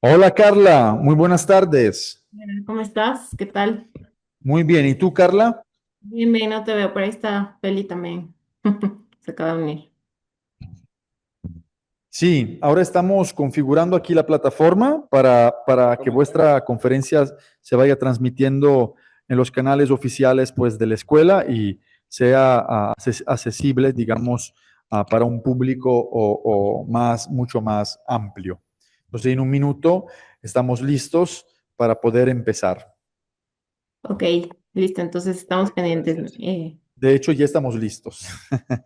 Hola Carla, muy buenas tardes. ¿Cómo estás? ¿Qué tal? Muy bien, ¿y tú Carla? Bien, bien, no te veo, por ahí está Feli también. Se acaba de unir. Sí, ahora estamos configurando aquí la plataforma para que vuestra conferencia se vaya transmitiendo en los canales oficiales pues, de la escuela y sea accesible, digamos, para un público o mucho más amplio. Entonces, en un minuto estamos listos para poder empezar. Ok, listo, entonces estamos pendientes. De hecho, ya estamos listos.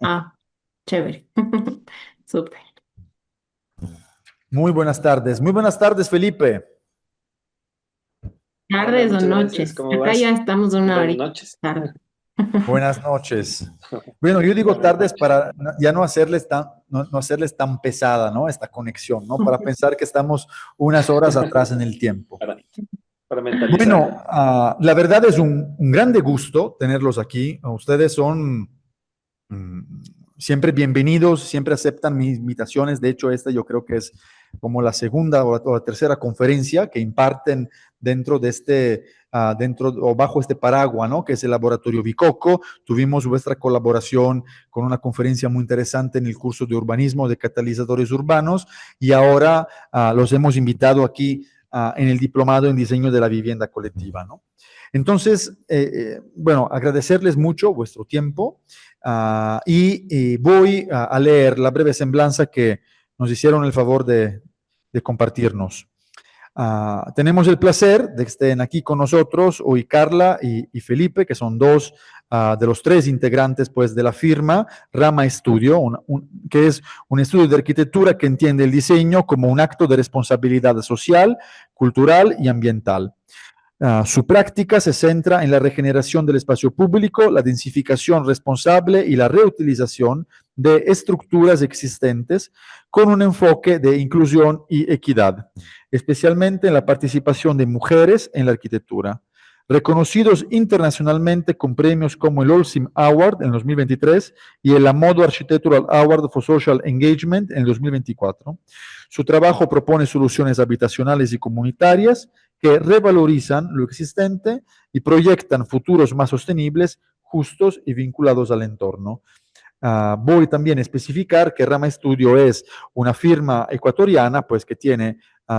Ah, chévere. Súper. Muy buenas tardes. Muy buenas tardes, Felipe. ¿Tardes o noches? Acá ya estamos una horita tarde. Buenas noches. Bueno, yo digo tardes para ya no hacerles tan pesada, ¿no? Esta conexión, ¿no? Para pensar que estamos unas horas atrás en el tiempo. Bueno, la verdad es un grande gusto tenerlos aquí. Ustedes son mm, siempre bienvenidos, siempre aceptan mis invitaciones. De hecho, esta yo creo que es como la segunda o la tercera conferencia que imparten dentro de dentro o bajo este paraguas, ¿no? Que es el Laboratorio Bicoco. Tuvimos vuestra colaboración con una conferencia muy interesante en el curso de urbanismo de catalizadores urbanos y ahora los hemos invitado aquí en el diplomado en diseño de la vivienda colectiva, ¿no? Entonces, bueno, agradecerles mucho vuestro tiempo. Y voy a leer la breve semblanza que nos hicieron el favor de compartirnos. Tenemos el placer de que estén aquí con nosotros hoy Carla y Felipe, que son dos de los tres integrantes pues, de la firma Rama Estudio, que es un estudio de arquitectura que entiende el diseño como un acto de responsabilidad social, cultural y ambiental. Su práctica se centra en la regeneración del espacio público, la densificación responsable y la reutilización de estructuras existentes con un enfoque de inclusión y equidad, especialmente en la participación de mujeres en la arquitectura. Reconocidos internacionalmente con premios como el Olsim Award en 2023 y el Amodo Architectural Award for Social Engagement en 2024. Su trabajo propone soluciones habitacionales y comunitarias que revalorizan lo existente y proyectan futuros más sostenibles, justos y vinculados al entorno. Voy también a especificar que Rama Estudio es una firma ecuatoriana, pues que tiene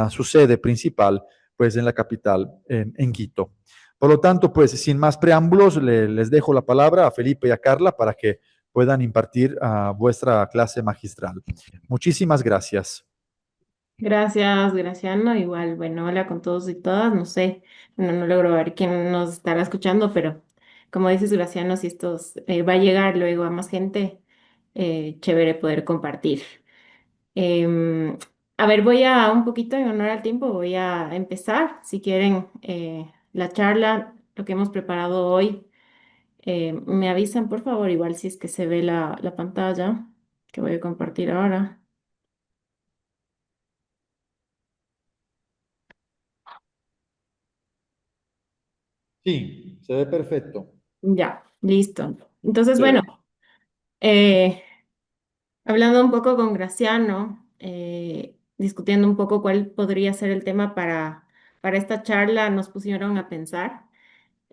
su sede principal, pues en la capital, en Quito. Por lo tanto, pues sin más preámbulos, les dejo la palabra a Felipe y a Carla para que puedan impartir vuestra clase magistral. Muchísimas gracias. Gracias, Graciano. Igual, bueno, hola con todos y todas. No sé, bueno, no logro ver quién nos estará escuchando, pero como dices, Graciano, si esto va a llegar luego a más gente, chévere poder compartir. Em, a ver, voy a un poquito en honor al tiempo, voy a empezar. Si quieren la charla, lo que hemos preparado hoy, me avisan por favor, igual si es que se ve la pantalla que voy a compartir ahora. Sí, se ve perfecto. Ya, listo. Entonces, bueno, eh, hablando un poco con Graciano, discutiendo un poco cuál podría ser el tema para esta charla, nos pusieron a pensar.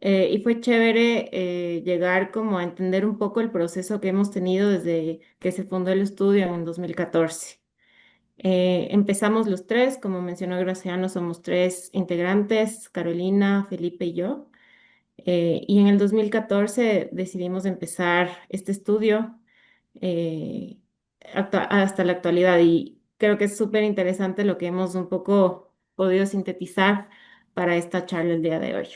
Y fue chévere llegar como a entender un poco el proceso que hemos tenido desde que se fundó el estudio en 2014. Empezamos los tres, como mencionó Graciano, somos tres integrantes, Carolina, Felipe y yo. Y en el 2014 decidimos empezar este estudio eh, hasta la actualidad. Y creo que es súper interesante lo que hemos un poco podido sintetizar para esta charla el día de hoy.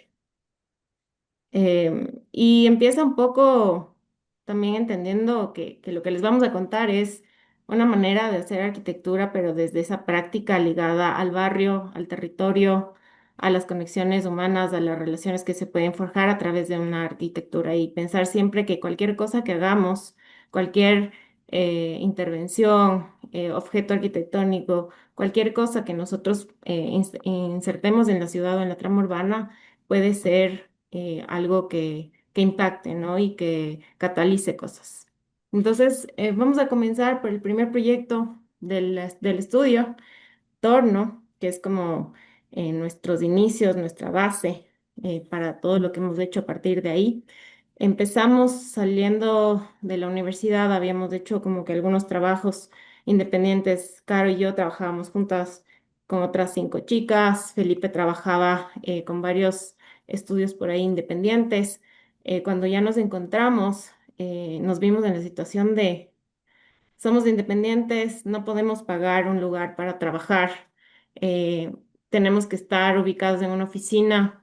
Y empieza un poco también entendiendo que lo que les vamos a contar es una manera de hacer arquitectura, pero desde esa práctica ligada al barrio, al territorio, a las conexiones humanas, a las relaciones que se pueden forjar a través de una arquitectura y pensar siempre que cualquier cosa que hagamos, cualquier intervención, objeto arquitectónico, cualquier cosa que nosotros insertemos en la ciudad o en la trama urbana, puede ser algo que impacte, ¿no? Y que catalice cosas. Entonces, vamos a comenzar por el primer proyecto del estudio, Torno. que es como nuestros inicios, nuestra base para todo lo que hemos hecho a partir de ahí. Empezamos saliendo de la universidad, habíamos hecho como que algunos trabajos independientes. Caro y yo trabajábamos juntas con otras 5 chicas. Felipe trabajaba con varios estudios por ahí independientes. Cuando ya nos encontramos, nos vimos en la situación de somos independientes, no podemos pagar un lugar para trabajar, eh, tenemos que estar ubicados en una oficina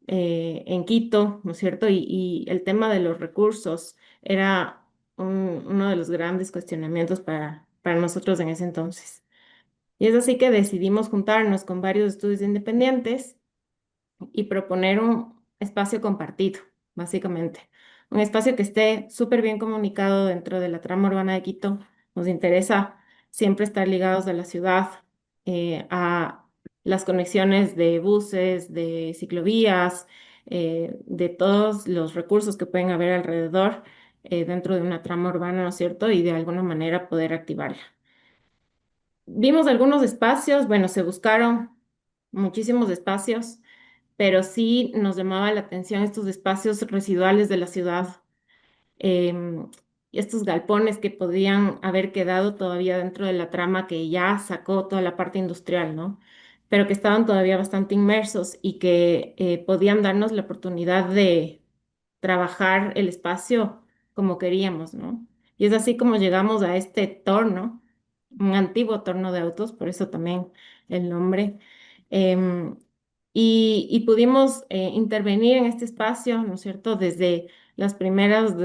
en Quito, ¿no es cierto? Y el tema de los recursos era uno de los grandes cuestionamientos para nosotros en ese entonces. Y es así que decidimos juntarnos con varios estudios independientes y proponer un espacio compartido, básicamente. Un espacio que esté súper bien comunicado dentro de la trama urbana de Quito. Nos interesa siempre estar ligados a la ciudad, a las conexiones de buses, de ciclovías, de todos los recursos que pueden haber alrededor dentro de una trama urbana, ¿no es cierto? Y de alguna manera poder activarla. Vimos algunos espacios, bueno, se buscaron muchísimos espacios, pero sí nos llamaba la atención estos espacios residuales de la ciudad, em, estos galpones que podían haber quedado todavía dentro de la trama que ya sacó toda la parte industrial, ¿no? Pero que estaban todavía bastante inmersos y que podían darnos la oportunidad de trabajar el espacio como queríamos, ¿no? Y es así como llegamos a este torno, un antiguo torno de autos, por eso también el nombre. Em, y pudimos intervenir en este espacio, ¿no es cierto? Desde los primeros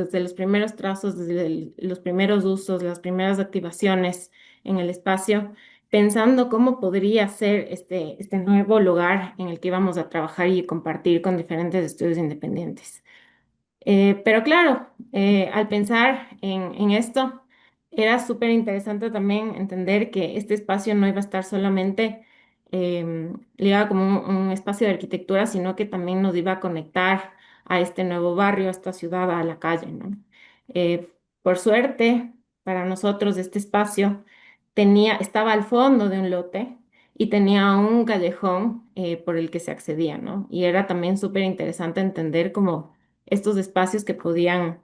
trazos, desde los primeros usos, las primeras activaciones en el espacio, pensando cómo podría ser este nuevo lugar en el que íbamos a trabajar y compartir con diferentes estudios independientes. Pero claro, al pensar en esto, era súper interesante también entender que este espacio no iba a estar solamente ligado como un espacio de arquitectura, sino que también nos iba a conectar a este nuevo barrio, a esta ciudad, a la calle, ¿no? Por suerte, para nosotros, este espacio estaba al fondo de un lote y tenía un callejón por el que se accedía, ¿no? Y era también súper interesante entender cómo estos espacios que podían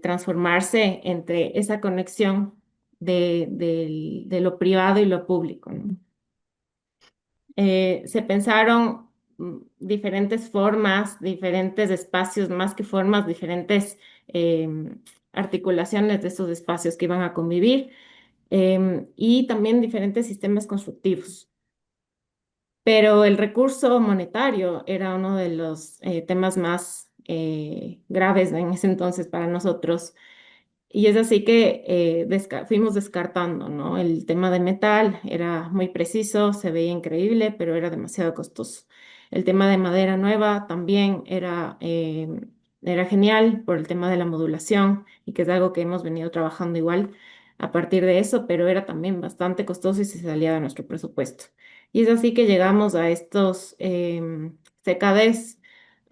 transformarse entre esa conexión de lo privado y lo público, ¿no? Se pensaron diferentes formas, diferentes espacios, más que formas, diferentes articulaciones de esos espacios que iban a convivir y también diferentes sistemas constructivos. Pero el recurso monetario era uno de los temas más graves en ese entonces para nosotros. Y es así que fuimos descartando, ¿no? El tema de metal era muy preciso, se veía increíble, pero era demasiado costoso. El tema de madera nueva también era genial por el tema de la modulación y que es algo que hemos venido trabajando igual a partir de eso, pero era también bastante costoso y se salía de nuestro presupuesto. Y es así que llegamos a estos CKDs,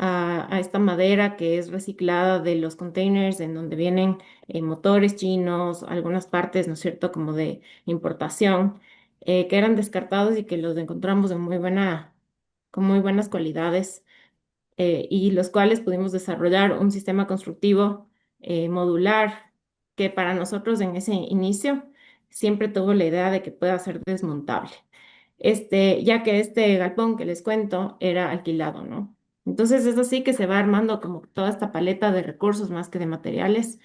a esta madera que es reciclada de los containers en donde vienen motores chinos, algunas partes, ¿no es cierto?, como de importación, que eran descartados y que los encontramos en con muy buenas cualidades y los cuales pudimos desarrollar un sistema constructivo modular que para nosotros en ese inicio siempre tuvo la idea de que pueda ser desmontable. Ya que este galpón que les cuento era alquilado, ¿no? Entonces es así que se va armando como toda esta paleta de recursos más que de materiales,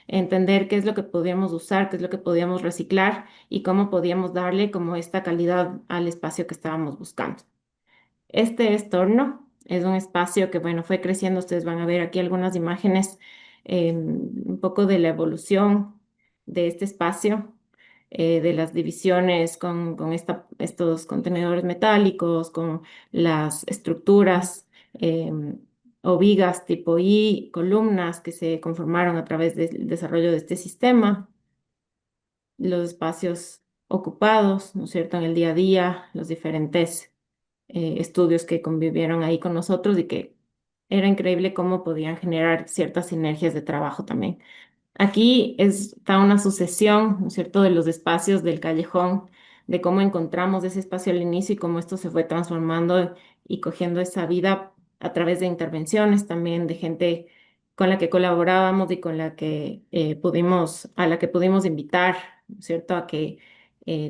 entender qué es lo que podíamos usar, qué es lo que podíamos reciclar y cómo podíamos darle como esta calidad al espacio que estábamos buscando. Este es Torno, es un espacio que, bueno, fue creciendo. Ustedes van a ver aquí algunas imágenes, un poco de la evolución de este espacio, de las divisiones con estos contenedores metálicos, con las estructuras o vigas tipo I, columnas que se conformaron a través del desarrollo de este sistema, los espacios ocupados, ¿no es cierto?, en el día a día, los diferentes estudios que convivieron ahí con nosotros y que era increíble cómo podían generar ciertas sinergias de trabajo también. Aquí está una sucesión, ¿no es cierto?, de los espacios del callejón de cómo encontramos ese espacio al inicio y cómo esto se fue transformando y cogiendo esa vida a través de intervenciones también de gente con la que colaborábamos y con la que a la que pudimos invitar, ¿no es cierto?, a que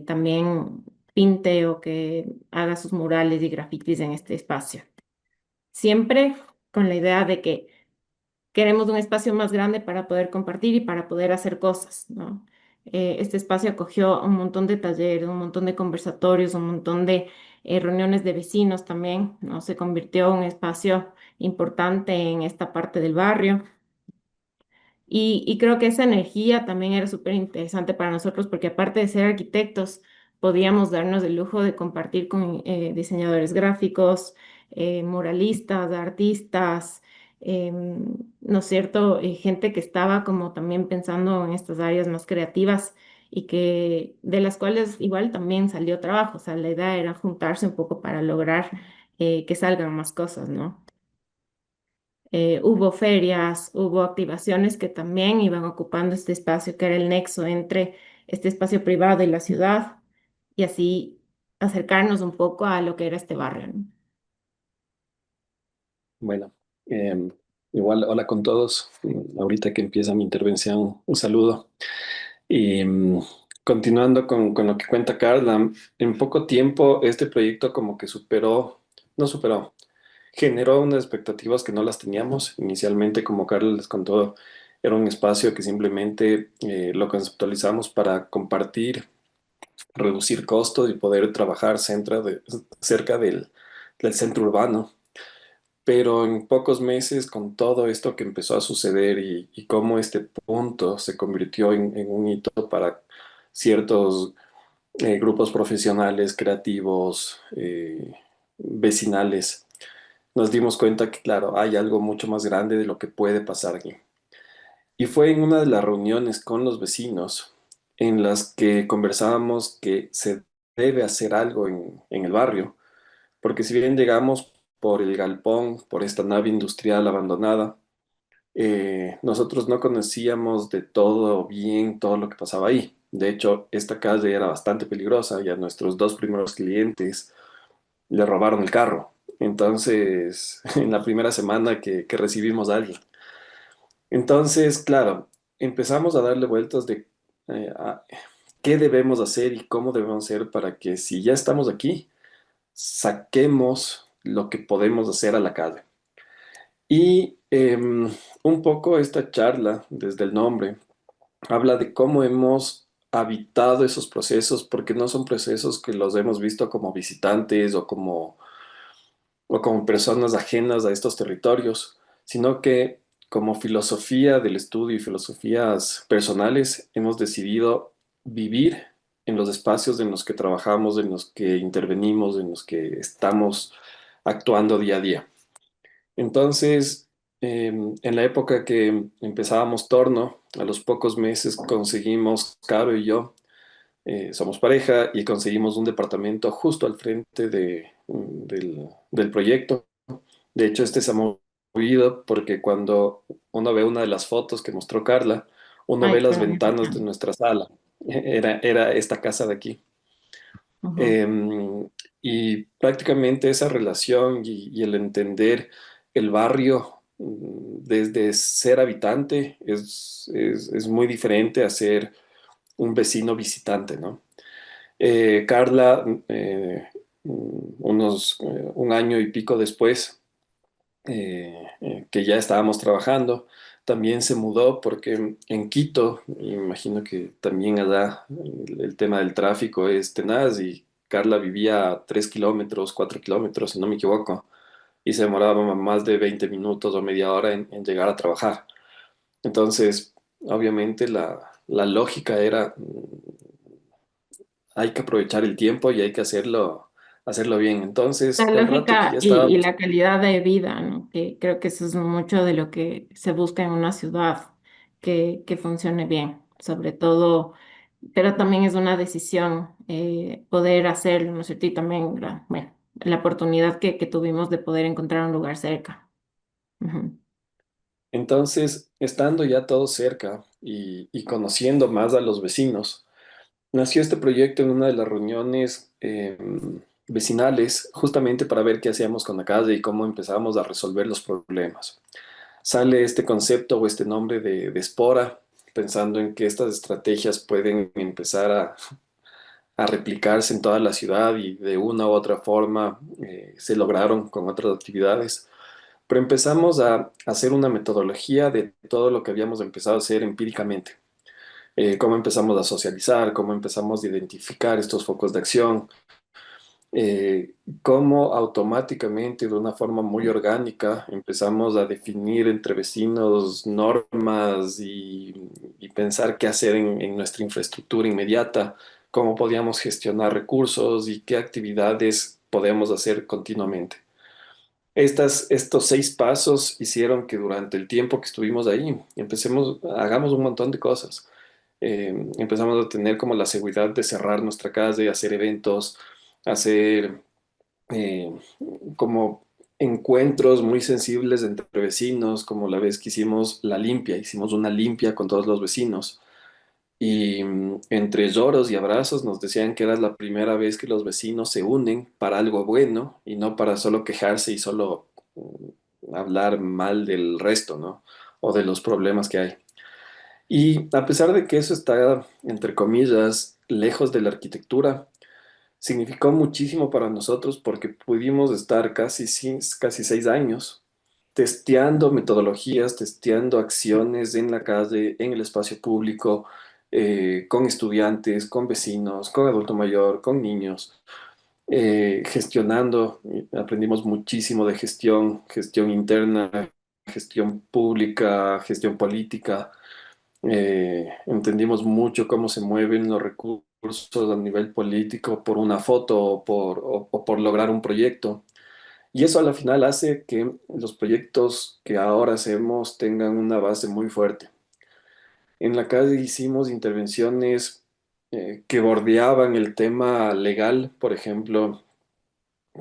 también pinte o que haga sus murales y grafitis en este espacio. Siempre con la idea de que queremos un espacio más grande para poder compartir y para poder hacer cosas, ¿no? Este espacio acogió un montón de talleres, un montón de conversatorios, un montón de reuniones de vecinos también, ¿no? Se convirtió en un espacio importante en esta parte del barrio. Y creo que esa energía también era súper interesante para nosotros porque aparte de ser arquitectos, podíamos darnos el lujo de compartir con diseñadores gráficos, muralistas, artistas, ¿no es cierto? Gente que estaba como también pensando en estas áreas más creativas y que de las cuales igual también salió trabajo. O sea, la idea era juntarse un poco para lograr que salgan más cosas, ¿no? Hubo ferias, hubo activaciones que también iban ocupando este espacio, que era el nexo entre este espacio privado y la ciudad, y así acercarnos un poco a lo que era este barrio, ¿no? Bueno, em, igual, hola con todos. Ahorita que empieza mi intervención, un saludo. Y continuando con lo que cuenta Carla, en poco tiempo este proyecto como que no superó, generó unas expectativas que no las teníamos. Inicialmente, como Carla les contó, era un espacio que simplemente lo conceptualizamos para compartir, reducir costos y poder trabajar cerca del centro urbano. Pero en pocos meses, con todo esto que empezó a suceder y cómo este punto se convirtió en un hito para ciertos grupos profesionales, creativos, vecinales, nos dimos cuenta que, claro, hay algo mucho más grande de lo que puede pasar aquí. Y fue en una de las reuniones con los vecinos en las que conversábamos que se debe hacer algo en el barrio, porque si bien llegamos por el galpón, por esta nave industrial abandonada, nosotros no conocíamos de todo bien todo lo que pasaba ahí. De hecho, esta calle era bastante peligrosa y a nuestros dos primeros clientes le robaron el carro. Entonces, en la primera semana que recibimos a alguien. Entonces, claro, empezamos a darle vueltas de a qué debemos hacer y cómo debemos hacer para que si ya estamos aquí, saquemos lo que podemos hacer a la calle. Y un poco esta charla, desde el nombre, habla de cómo hemos habitado esos procesos, porque no son procesos que los hemos visto como visitantes o como personas ajenas a estos territorios, sino que como filosofía del estudio y filosofías personales hemos decidido vivir en los espacios en los que trabajamos, en los que intervenimos, en los que estamos actuando día a día. Entonces, en la época que empezábamos Torno, a los pocos meses conseguimos, Caro y yo, somos pareja y conseguimos un departamento justo al frente del proyecto. De hecho, este se ha movido porque cuando uno ve una de las fotos que mostró Carla, uno ve Ay, qué las bonito. ventanas de nuestra sala. Era esta casa de aquí. Ujú. Em, y prácticamente esa relación y el entender el barrio desde ser habitante es muy diferente a ser un vecino visitante, ¿no? Carla, un año y pico después, que ya estábamos trabajando, también se mudó porque en Quito, imagino que también allá el tema del tráfico es tenaz y Carla vivía a 3 kilómetros, 4 kilómetros, si no me equivoco, y se demoraba más de 20 minutos o media hora en llegar a trabajar. Entonces, obviamente la lógica era, hay que aprovechar el tiempo y hay que hacerlo bien. La Entonces, el rato que lógica ya y estábamos. la calidad de vida, ¿no? Que creo que eso es mucho de lo que se busca en una ciudad, que funcione bien, sobre todo, pero también es una decisión poder hacerlo, ¿no es cierto? Y también, bueno, la oportunidad que tuvimos de poder encontrar un lugar cerca. Ujú. Entonces, estando ya todo cerca y conociendo más a los vecinos, nació este proyecto en una de las reuniones vecinales, justamente para ver qué hacíamos con la calle y cómo empezábamos a resolver los problemas. Sale este concepto o este nombre de Espora, pensando en que estas estrategias pueden empezar a replicarse en toda la ciudad y de una u otra forma se lograron con otras actividades. Pero empezamos a hacer una metodología de todo lo que habíamos empezado a hacer empíricamente. Cómo empezamos a socializar, cómo empezamos a identificar estos focos de acción, cómo automáticamente, de una forma muy orgánica, empezamos a definir entre vecinos normas y pensar qué hacer en nuestra infraestructura inmediata, cómo podíamos gestionar recursos y qué actividades podemos hacer continuamente. Estos 6 pasos hicieron que durante el tiempo que estuvimos ahí, hagamos un montón de cosas. Empezamos a tener como la seguridad de cerrar nuestra calle, hacer eventos, hacer eh, como encuentros muy sensibles entre vecinos, como la vez que hicimos la limpia, hicimos una limpia con todos los vecinos. Y entre lloros y abrazos nos decían que era la primera vez que los vecinos se unen para algo bueno y no para solo quejarse y solo hablar mal del resto, ¿no? O de los problemas que hay. Y a pesar de que eso está, entre comillas, lejos de la arquitectura, significó muchísimo para nosotros porque pudimos estar casi 6 años testeando metodologías, testeando acciones en la calle, en el espacio público, con estudiantes, con vecinos, con adulto mayor, con niños, gestionando. Aprendimos muchísimo de gestión, gestión interna, gestión pública, gestión política. Entendimos mucho cómo se mueven los recursos a nivel político por una foto o por lograr un proyecto. Y eso a la final hace que los proyectos que ahora hacemos tengan una base muy fuerte. En la calle hicimos intervenciones que bordeaban el tema legal. Por ejemplo,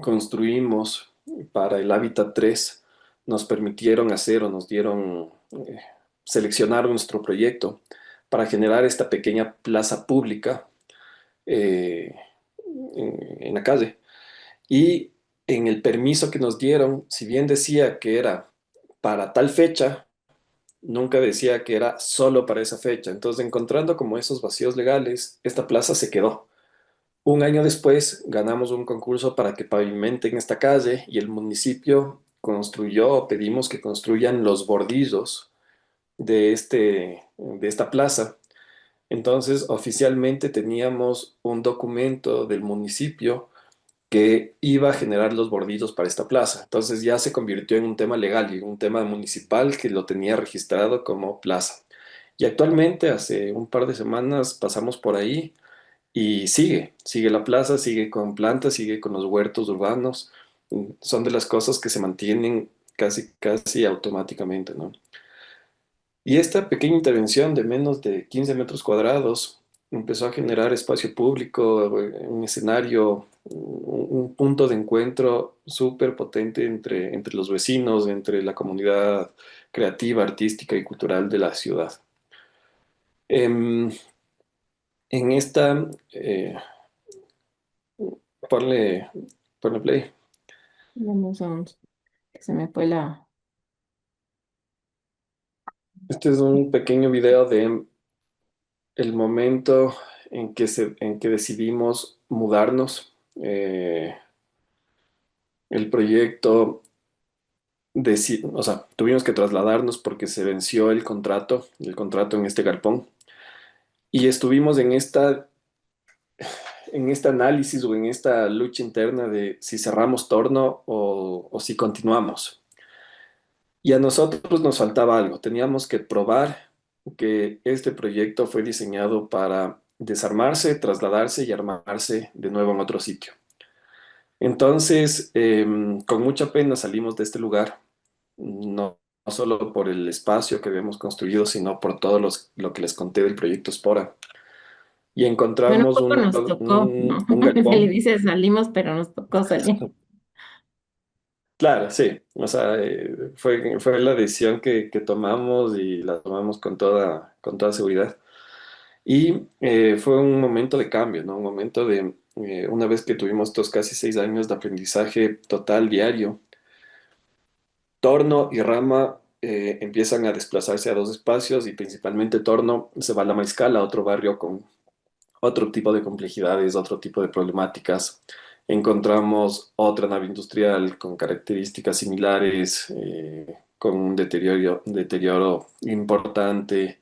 construimos para el Hábitat 3, nos permitieron hacer o nos dieron seleccionar nuestro proyecto para generar esta pequeña plaza pública eh, en la calle. Y en el permiso que nos dieron, si bien decía que era para tal fecha, nunca decía que era solo para esa fecha. Entonces, encontrando como esos vacíos legales, esta plaza se quedó. Un año después ganamos un concurso para que pavimenten esta calle y el municipio construyó, pedimos que construyan los bordillos de esta plaza. Entonces, oficialmente teníamos un documento del municipio que iba a generar los bordillos para esta plaza. Entonces ya se convirtió en un tema legal y un tema municipal que lo tenía registrado como plaza. Y actualmente, hace un par de semanas, pasamos por ahí y sigue la plaza, sigue con plantas, sigue con los huertos urbanos. Son de las cosas que se mantienen casi automáticamente, ¿no? Y esta pequeña intervención de menos de 15 metros cuadrados empezó a generar espacio público, un escenario, un punto de encuentro súper potente entre los vecinos, entre la comunidad creativa, artística y cultural de la ciudad. Em, en esta, ponle, ponle play. Vamos a que se me fue la... Este es un pequeño video de el momento en que decidimos mudarnos. El proyecto, o sea, tuvimos que trasladarnos porque se venció el contrato en este galpón. Y estuvimos en este análisis o en esta lucha interna de si cerramos torno o si continuamos. Y a nosotros nos faltaba algo. Teníamos que probar que este proyecto fue diseñado para desarmarse, trasladarse y armarse de nuevo en otro sitio. Entonces, con mucha pena salimos de este lugar, no solo por el espacio que habíamos construido, sino por todo lo que les conté del proyecto Spora. Y Bueno, un encontramos poco nos tocó, ¿no? un Se le galpón. dice salimos, pero nos tocó salir. Claro, sí. O sea, fue la decisión que tomamos y la tomamos con toda seguridad. Y fue un momento de cambio, ¿no? Un momento de, una vez que tuvimos estos casi 6 años de aprendizaje total diario, Torno y Rama empiezan a desplazarse a dos espacios y principalmente Torno se va a La Mariscal, a otro barrio con otro tipo de complejidades, otro tipo de problemáticas. Encontramos otra nave industrial con características similares, con un deterioro importante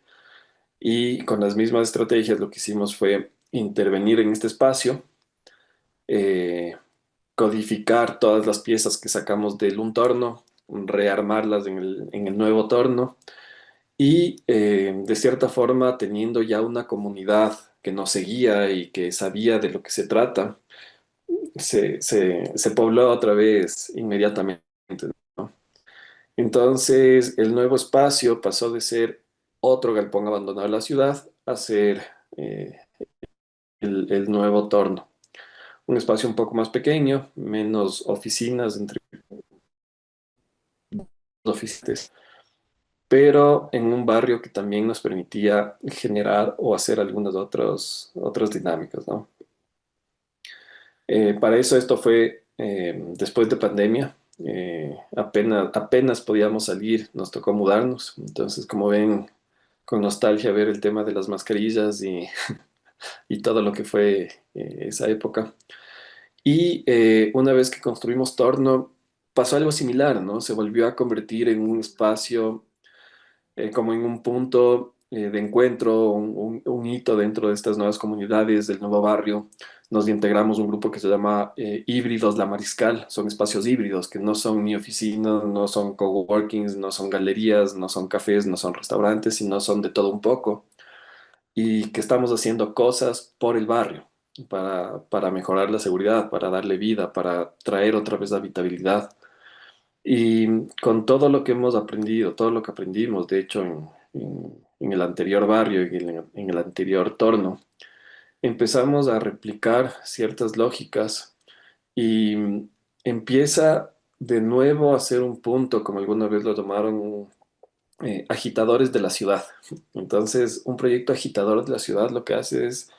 y con las mismas estrategias lo que hicimos fue intervenir en este espacio, eh, codificar todas las piezas que sacamos del un torno, rearmarlas en el nuevo torno y de cierta forma teniendo ya una comunidad que nos seguía y que sabía de lo que se trata, se pobló otra vez inmediatamente, ¿no? Entonces el nuevo espacio pasó de ser otro galpón abandonado de la ciudad a ser eh, el nuevo torno. Un espacio un poco más pequeño, menos oficinas entre oficinas, pero en un barrio que también nos permitía generar o hacer algunas otras dinámicas, ¿no? Para eso esto fue después de pandemia, apenas podíamos salir, nos tocó mudarnos, entonces como ven, con nostalgia ver el tema de las mascarillas y todo lo que fue esa época. Y una vez que construimos Torno, pasó algo similar, ¿no? Se volvió a convertir en un espacio como en un punto de encuentro, un hito dentro de estas nuevas comunidades, del nuevo barrio. Nos integramos un grupo que se llama Híbridos La Mariscal. Son espacios híbridos que no son ni oficinas, no son coworkings, no son galerías, no son cafés, no son restaurantes, sino son de todo un poco. Y que estamos haciendo cosas por el barrio para mejorar la seguridad, para darle vida, para traer otra vez habitabilidad. Y con todo lo que hemos aprendido, todo lo que aprendimos, de hecho, en el anterior barrio, en el anterior torno, empezamos a replicar ciertas lógicas y empieza de nuevo a ser un punto, como alguna vez lo tomaron, agitadores de la ciudad. Entonces, un proyecto agitador de la ciudad lo que hace es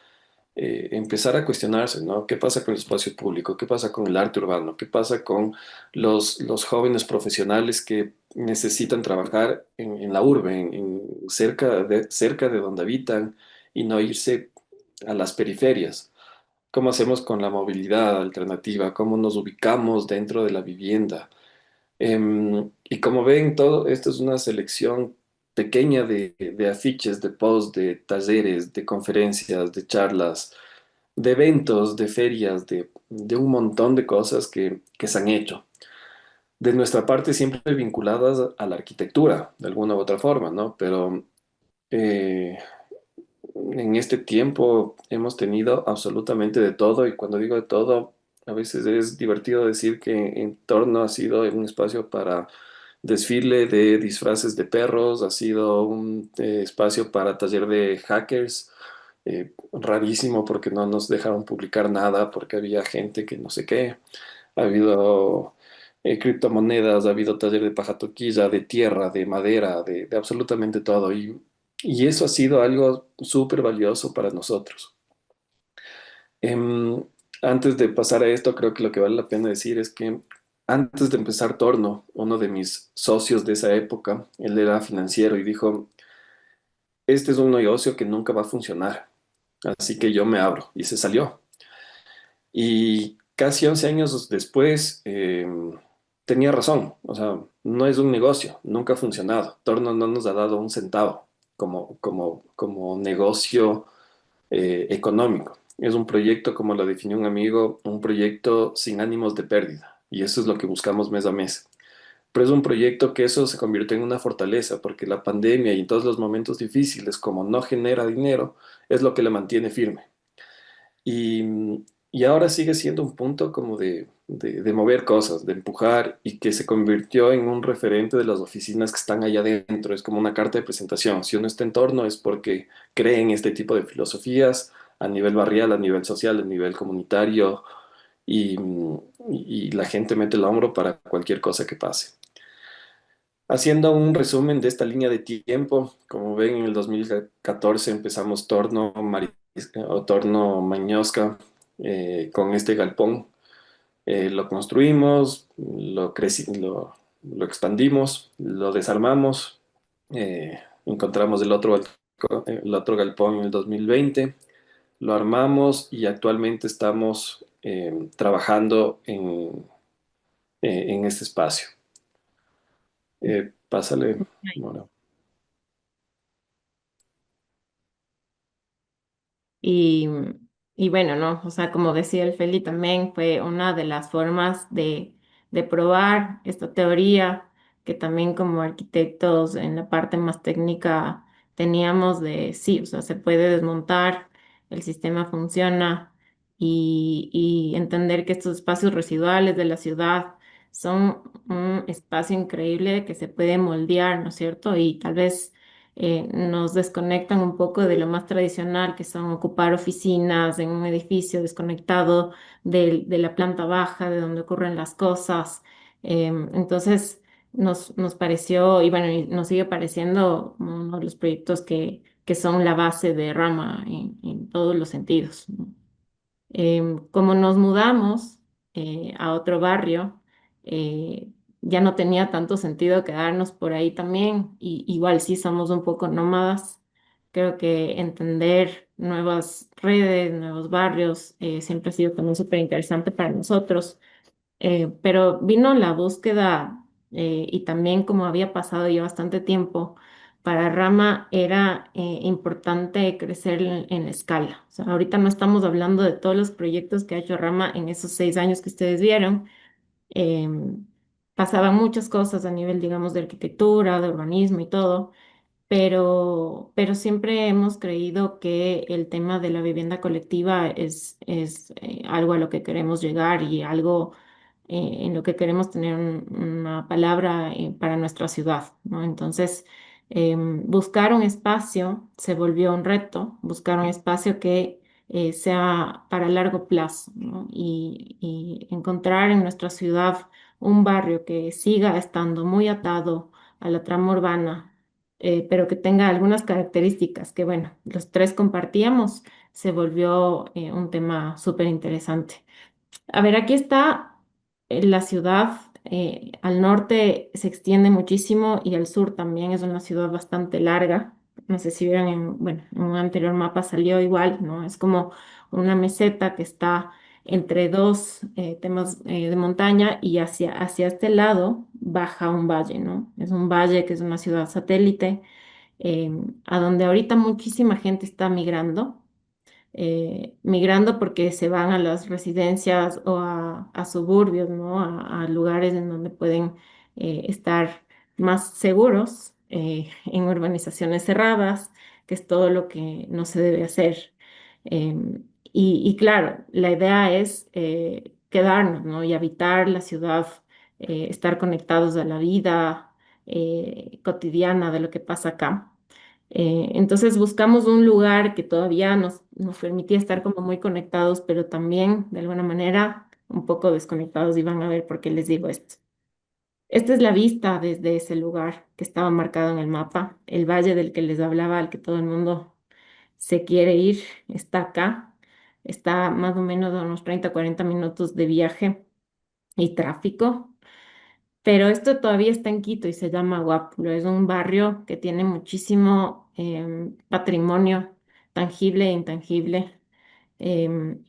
empezar a cuestionarse, ¿no? ¿Qué pasa con el espacio público? ¿Qué pasa con el arte urbano? ¿Qué pasa con los jóvenes profesionales que necesitan trabajar en la urbe, cerca de donde habitan y no irse a las periferias? ¿Cómo hacemos con la movilidad alternativa? ¿Cómo nos ubicamos dentro de la vivienda? Y como ven, todo esto es una selección pequeña de afiches, de posts, de talleres, de conferencias, de charlas, de eventos, de ferias, de un montón de cosas que se han hecho. De nuestra parte siempre vinculadas a la arquitectura, de alguna u otra forma, ¿no? Pero eh, en este tiempo hemos tenido absolutamente de todo y cuando digo de todo, a veces es divertido decir que en torno ha sido un espacio para desfile de disfraces de perros, ha sido un espacio para taller de hackers, rarísimo porque no nos dejaron publicar nada, porque había gente que no sé qué, ha habido criptomonedas, ha habido taller de pajatoquilla, de tierra, de madera, de absolutamente todo. Y eso ha sido algo súper valioso para nosotros. Em, Antes de pasar a esto, creo que lo que vale la pena decir es que antes de empezar Torno, uno de mis socios de esa época, él era financiero y dijo, este es un negocio que nunca va a funcionar, así que yo me abro. Y se salió. Y casi 11 años después, tenía razón. O sea, no es un negocio, nunca ha funcionado. Torno no nos ha dado un centavo como negocio económico. Es un proyecto, como lo definió un amigo, un proyecto sin ánimos de pérdida. Y eso es lo que buscamos mes a mes. Pero es un proyecto que eso se convirtió en una fortaleza, porque la pandemia y en todos los momentos difíciles, como no genera dinero, es lo que le mantiene firme. Y, y ahora sigue siendo un punto como de mover cosas, de empujar, y que se convirtió en un referente de las oficinas que están allá adentro. Es como una carta de presentación. Si uno está en torno es porque cree en este tipo de filosofías a nivel barrial, a nivel social, a nivel comunitario, y, y la gente mete el hombro para cualquier cosa que pase. Haciendo un resumen de esta línea de tiempo, como ven, en el 2014 empezamos o Torno Mañosca con este galpón. Lo construimos, lo expandimos, lo desarmamos, encontramos el otro galpón en el 2020, lo armamos y actualmente estamos trabajando en este espacio. Pásale, Mora. Y, y bueno, ¿no? O sea, como decía el Feli, también fue una de las formas de probar esta teoría que también como arquitectos en la parte más técnica teníamos de sí, o sea, se puede desmontar, el sistema funciona y entender que estos espacios residuales de la ciudad son un espacio increíble que se puede moldear, ¿no es cierto? Y tal vez nos desconectan un poco de lo más tradicional, que son ocupar oficinas en un edificio desconectado de la planta baja, de donde ocurren las cosas. Entonces, nos pareció, y bueno, y nos sigue pareciendo uno de los proyectos que son la base de Rama en todos los sentidos, ¿no? Como nos mudamos a otro barrio, eh, ya no tenía tanto sentido quedarnos por ahí también. Y igual sí somos un poco nómadas. Creo que entender nuevas redes, nuevos barrios, siempre ha sido también súper interesante para nosotros. Pero vino la búsqueda y también como había pasado ya bastante tiempo, para Rama era importante crecer en la escala. O sea, ahorita no estamos hablando de todos los proyectos que ha hecho Rama en esos 6 años que ustedes vieron. Em, Pasaban muchas cosas a nivel, digamos, de arquitectura, de urbanismo y todo, pero siempre hemos creído que el tema de la vivienda colectiva es algo a lo que queremos llegar y algo en lo que queremos tener una palabra para nuestra ciudad, ¿no? Entonces, buscar un espacio se volvió un reto, buscar un espacio que sea para largo plazo, ¿no? Y encontrar en nuestra ciudad un barrio que siga estando muy atado a la trama urbana, pero que tenga algunas características que, bueno, los tres compartíamos, se volvió un tema súper interesante. A ver, aquí está la ciudad. Al norte se extiende muchísimo y al sur también es una ciudad bastante larga. No sé si vieron bueno, en un anterior mapa salió igual, ¿no? Es como una meseta que está entre dos temas de montaña y hacia este lado baja un valle, ¿no? Es un valle que es una ciudad satélite eh, a donde ahorita muchísima gente está migrando porque se van a las residencias o a suburbios, ¿no? A lugares en donde pueden estar más seguros, en urbanizaciones cerradas, que es todo lo que no se debe hacer. Y claro, la idea es quedarnos, ¿no? Y habitar la ciudad, estar conectados a la vida cotidiana de lo que pasa acá. Entonces buscamos un lugar que todavía nos permitía estar como muy conectados, pero también de alguna manera un poco desconectados y van a ver por qué les digo esto. Esta es la vista desde ese lugar que estaba marcado en el mapa, el valle del que les hablaba, al que todo el mundo se quiere ir, está acá, está más o menos a unos 30 40 minutos de viaje y tráfico. Pero esto todavía está en Quito y se llama Guápulo. Es un barrio que tiene muchísimo patrimonio tangible e intangible, em,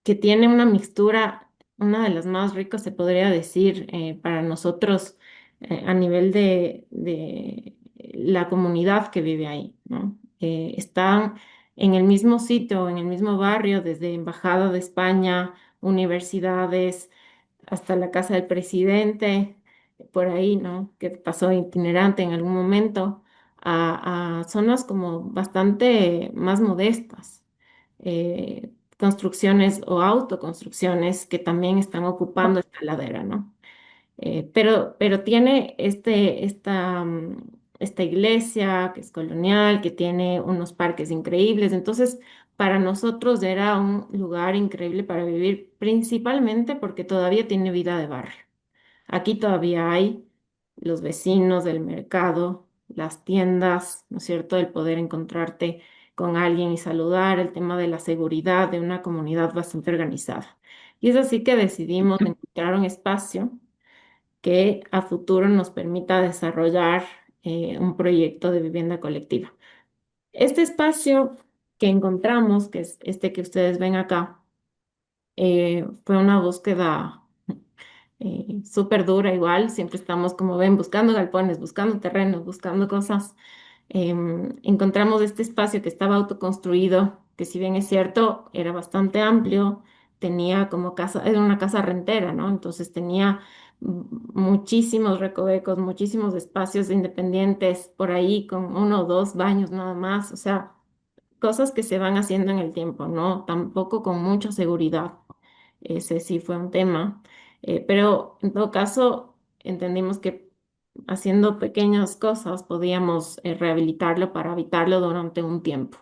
que tiene una mixtura, una de las más ricas, se podría decir, para nosotros a nivel de la comunidad que vive ahí, ¿no? Están en el mismo sitio, en el mismo barrio, desde Embajada de España, universidades hasta la casa del presidente, por ahí, ¿no? Que pasó itinerante en algún momento, a zonas como bastante más modestas, construcciones o autoconstrucciones que también están ocupando esta ladera, ¿no? Pero tiene esta iglesia que es colonial, que tiene unos parques increíbles. Entonces, para nosotros era un lugar increíble para vivir, principalmente porque todavía tiene vida de barrio. Aquí todavía hay los vecinos del mercado, las tiendas, ¿no es cierto? El poder encontrarte con alguien y saludar, el tema de la seguridad de una comunidad bastante organizada. Y es así que decidimos encontrar un espacio que a futuro nos permita desarrollar un proyecto de vivienda colectiva. Este espacio que encontramos, que es este que ustedes ven acá, fue una búsqueda súper dura igual. Siempre estamos, como ven, buscando galpones, buscando terrenos, buscando cosas. Encontramos este espacio que estaba autoconstruido, que si bien es cierto, era bastante amplio, tenía como casa, era una casa rentera, ¿no? Entonces tenía muchísimos recovecos, muchísimos espacios independientes por ahí con uno o dos baños nada más, o sea, cosas que se van haciendo en el tiempo, ¿no? Tampoco con mucha seguridad. Ese sí fue un tema. Pero en todo caso, entendimos que haciendo pequeñas cosas podíamos rehabilitarlo para habitarlo durante un tiempo.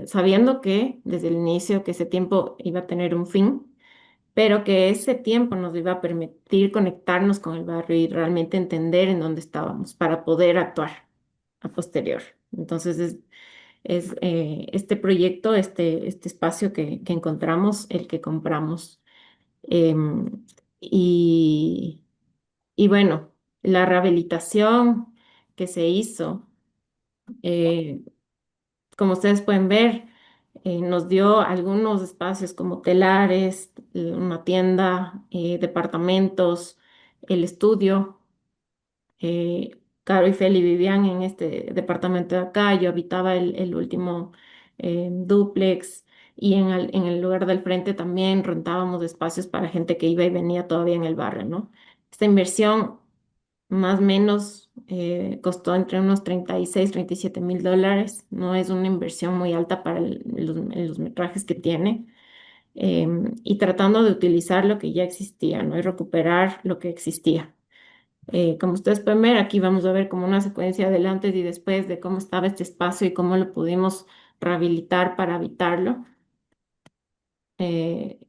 Sabiendo que desde el inicio que ese tiempo iba a tener un fin, pero que ese tiempo nos iba a permitir conectarnos con el barrio y realmente entender en dónde estábamos para poder actuar a posterior. Entonces es este proyecto, este espacio que encontramos, el que compramos. Em, y, y bueno, la rehabilitación que se hizo, eh, como ustedes pueden ver, nos dio algunos espacios como telares, una tienda, departamentos, el estudio. Caro y Feli vivían en este departamento de acá, yo habitaba el último dúplex y en el lugar del frente también rentábamos espacios para gente que iba y venía todavía en el barrio, ¿no? Esta inversión más o menos costó entre unos 36, 37.000 dólares. No es una inversión muy alta para los metrajes que tiene. Y tratando de utilizar lo que ya existía, ¿no? Y recuperar lo que existía. Como ustedes pueden ver, aquí vamos a ver como una secuencia del antes y después de cómo estaba este espacio y cómo lo pudimos rehabilitar para habitarlo. Eh,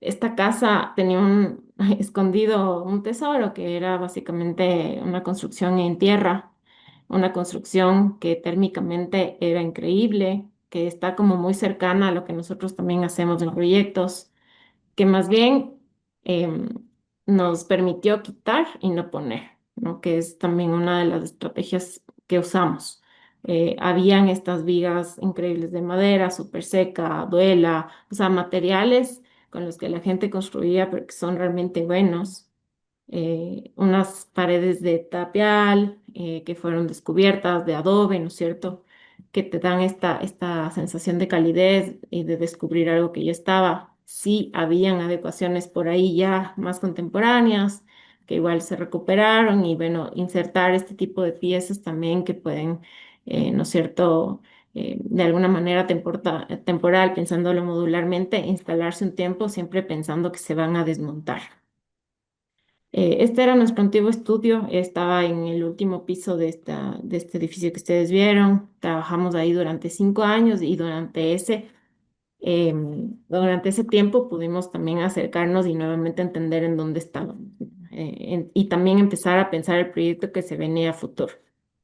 Esta casa tenía un escondido un tesoro que era básicamente una construcción en tierra, una construcción que térmicamente era increíble, que está como muy cercana a lo que nosotros también hacemos en proyectos, que más bien em, nos permitió quitar y no poner, ¿no? Que es también una de las estrategias que usamos. Habían estas vigas increíbles de madera, súper seca, duela, o sea, materiales con los que la gente construía, pero que son realmente buenos. Unas paredes de tapial que fueron descubiertas, de adobe, ¿no es cierto? Que te dan esta sensación de calidez y de descubrir algo que ya estaba. Sí, habían adecuaciones por ahí ya más contemporáneas, que igual se recuperaron y bueno, insertar este tipo de piezas también que pueden, ¿no es cierto? De alguna manera temporal, pensándolo modularmente, instalarse un tiempo siempre pensando que se van a desmontar. Este era nuestro antiguo estudio, estaba en el último piso de este edificio que ustedes vieron. Trabajamos ahí durante 5 años y durante ese tiempo pudimos también acercarnos y nuevamente entender en dónde estábamos. Y también empezar a pensar el proyecto que se venía a futuro,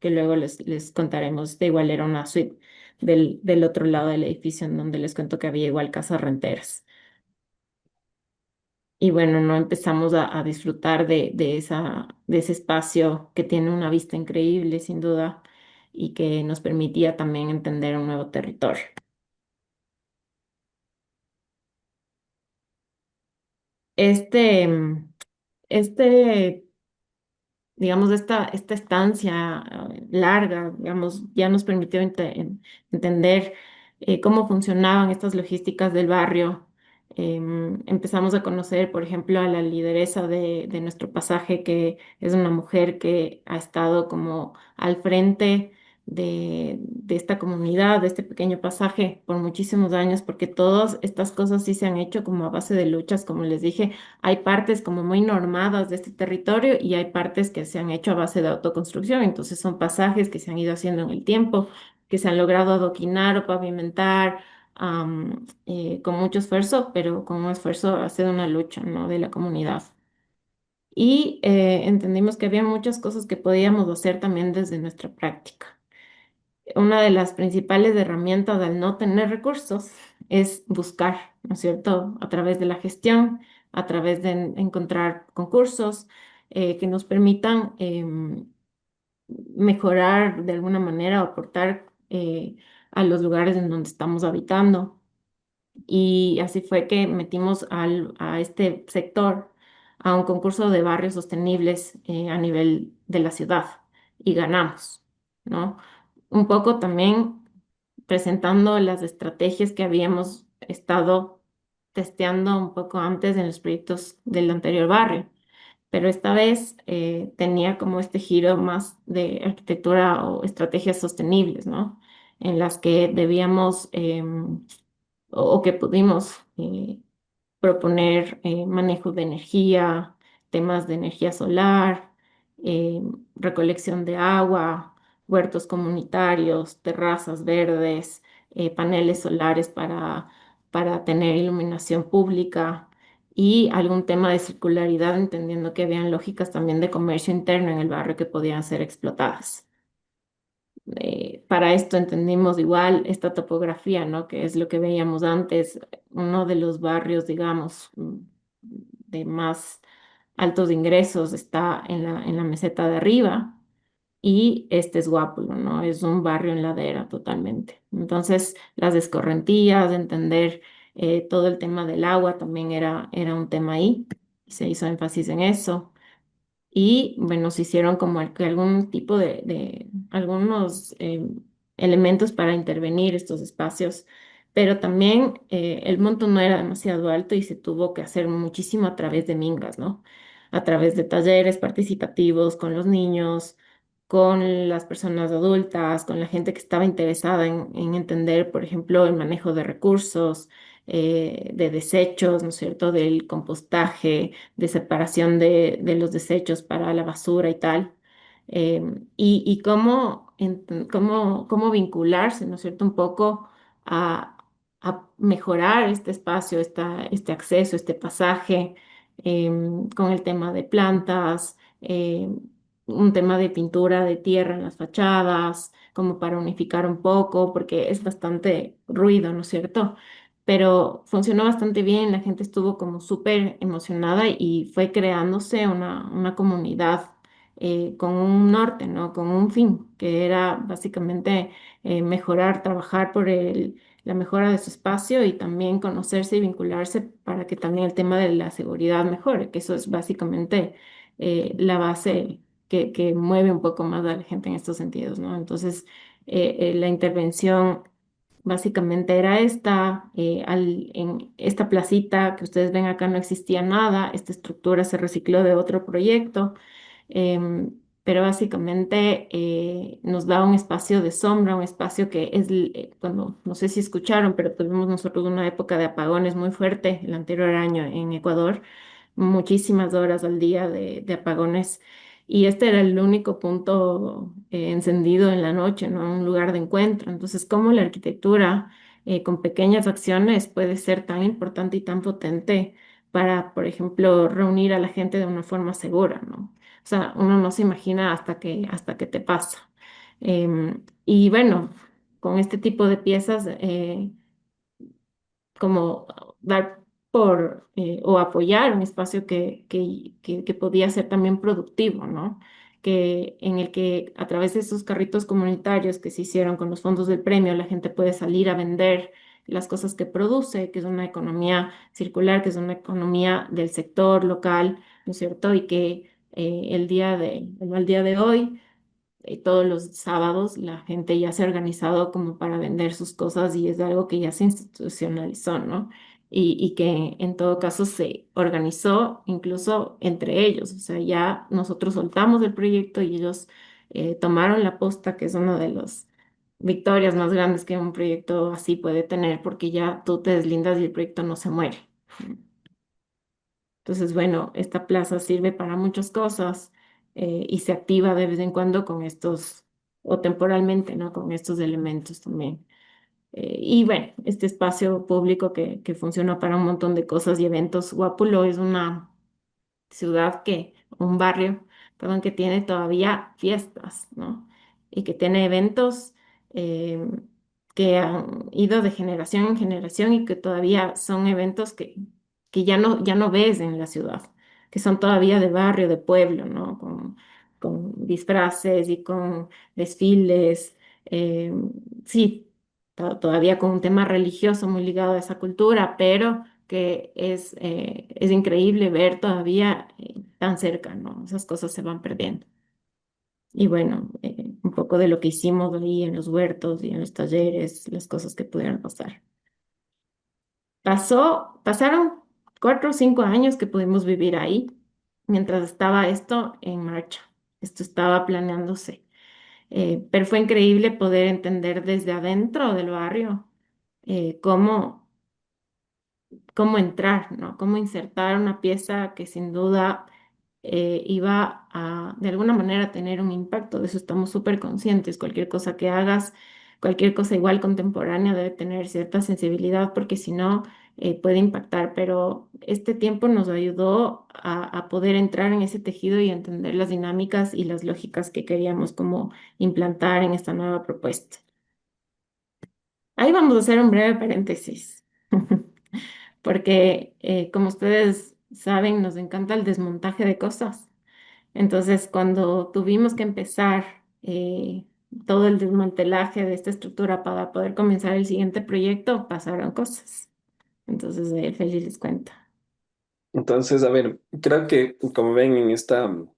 que luego les contaremos. Este igual era una suite del otro lado del edificio en donde les cuento que había igual casas renteras. Y bueno, no empezamos a disfrutar de ese espacio que tiene una vista increíble, sin duda, y que nos permitía también entender un nuevo territorio. Este, este digamos, esta estancia larga, digamos, ya nos permitió entender cómo funcionaban estas logísticas del barrio. Empezamos a conocer, por ejemplo, a la lideresa de nuestro pasaje, que es una mujer que ha estado como al frente de esta comunidad, de este pequeño pasaje por muchísimos años, porque todas estas cosas sí se han hecho como a base de luchas, como les dije. Hay partes como muy normadas de este territorio y hay partes que se han hecho a base de autoconstrucción. Entonces son pasajes que se han ido haciendo en el tiempo, que se han logrado adoquinar o pavimentar con mucho esfuerzo, pero con un esfuerzo ha sido una lucha, ¿no? De la comunidad. y entendimos que había muchas cosas que podíamos hacer también desde nuestra práctica. Una de las principales herramientas al no tener recursos es buscar, ¿no es cierto?, a través de la gestión, a través de encontrar concursos que nos permitan mejorar de alguna manera o aportar a los lugares en donde estamos habitando. Y así fue que metimos a este sector a un concurso de barrios sostenibles a nivel de la ciudad y ganamos, ¿no? Un poco también presentando las estrategias que habíamos estado testeando un poco antes en los proyectos del anterior barrio, pero esta vez tenía como este giro más de arquitectura o estrategias sostenibles, ¿no? En las que debíamos o que pudimos proponer manejo de energía, temas de energía solar, eh, recolección de agua, huertos comunitarios, terrazas verdes, paneles solares para tener iluminación pública y algún tema de circularidad, entendiendo que habían lógicas también de comercio interno en el barrio que podían ser explotadas. Para esto entendimos igual esta topografía, ¿no? Que es lo que veíamos antes, uno de los barrios, digamos, de más altos ingresos está en la meseta de arriba y este es Guápulo, ¿no? Es un barrio en ladera totalmente. Entonces, las escorrentías, entender todo el tema del agua también era un tema ahí, y se hizo énfasis en eso. Y bueno, se hicieron como algún tipo de algunos elementos para intervenir estos espacios, pero también el monto no era demasiado alto y se tuvo que hacer muchísimo a través de mingas, ¿no? A través de talleres participativos con los niños, con las personas adultas, con la gente que estaba interesada en entender, por ejemplo, el manejo de recursos, de desechos, ¿no es cierto?, del compostaje, de separación de los desechos para la basura y tal. Y cómo vincularse, ¿no es cierto?, un poco a mejorar este espacio, este acceso, este pasaje, con el tema de plantas, un tema de pintura de tierra en las fachadas, como para unificar un poco, porque es bastante ruido, ¿no es cierto? Pero funcionó bastante bien, la gente estuvo como súper emocionada y fue creándose una comunidad con un norte, ¿no? Con un fin, que era básicamente mejorar, trabajar por la mejora de su espacio y también conocerse y vincularse para que también el tema de la seguridad mejore, que eso es básicamente la base que mueve un poco más a la gente en estos sentidos, ¿no? Entonces, la intervención básicamente era esta, en esta placita que ustedes ven acá no existía nada, esta estructura se recicló de otro proyecto, pero básicamente nos da un espacio de sombra, un espacio que es, cuando, no sé si escucharon, pero tuvimos nosotros una época de apagones muy fuerte el anterior año en Ecuador, muchísimas horas al día de apagones. Y este era el único punto encendido en la noche, ¿no? Un lugar de encuentro. Entonces, cómo la arquitectura con pequeñas acciones puede ser tan importante y tan potente para, por ejemplo, reunir a la gente de una forma segura, ¿no? O sea, uno no se imagina hasta que te pasa. Y bueno, con este tipo de piezas, como dar por o apoyar un espacio que podía ser también productivo, ¿no? En el que a través de esos carritos comunitarios que se hicieron con los fondos del premio, la gente puede salir a vender las cosas que produce, que es una economía circular, que es una economía del sector local, ¿no es cierto? Y que al día de hoy todos los sábados la gente ya se ha organizado como para vender sus cosas y es algo que ya se institucionalizó, ¿no? Y que en todo caso se organizó incluso entre ellos, o sea, ya nosotros soltamos el proyecto y ellos tomaron la posta, que es una de las victorias más grandes que un proyecto así puede tener, porque ya tú te deslindas y el proyecto no se muere. Entonces, bueno, esta plaza sirve para muchas cosas y se activa de vez en cuando con estos, o temporalmente, ¿no? Con estos elementos también. Y bueno, este espacio público que funciona para un montón de cosas y eventos. Guápulo es una ciudad que un barrio, perdón, que tiene todavía fiestas, ¿no? Y que tiene eventos eh, que han ido de generación en generación y que todavía son eventos que ya no ves en la ciudad, que son todavía de barrio, de pueblo, ¿no? Con disfraces y con desfiles. Sí, todavía con un tema religioso muy ligado a esa cultura, pero que es increíble ver todavía tan cerca, ¿no? Esas cosas se van perdiendo. Y bueno, un poco de lo que hicimos ahí en los huertos y en los talleres, las cosas que pudieron pasar. Pasaron 4 o 5 años que pudimos vivir ahí, mientras estaba esto en marcha. Esto estaba planeándose. Pero fue increíble poder entender desde adentro del barrio cómo entrar, ¿no? Cómo insertar una pieza que sin duda iba a, de alguna manera, tener un impacto. De eso estamos súper conscientes. Cualquier cosa que hagas, cualquier cosa igual contemporánea debe tener cierta sensibilidad porque si no, puede impactar. Pero este tiempo nos ayudó a poder entrar en ese tejido y entender las dinámicas y las lógicas que queríamos como implantar en esta nueva propuesta. Ahí vamos a hacer un breve paréntesis. Porque como ustedes saben, nos encanta el desmontaje de cosas. Entonces, cuando tuvimos que empezar todo el desmantelaje de esta estructura para poder comenzar el siguiente proyecto, pasaron cosas. Entonces, Feli les cuenta. Entonces, a ver, creo que como ven en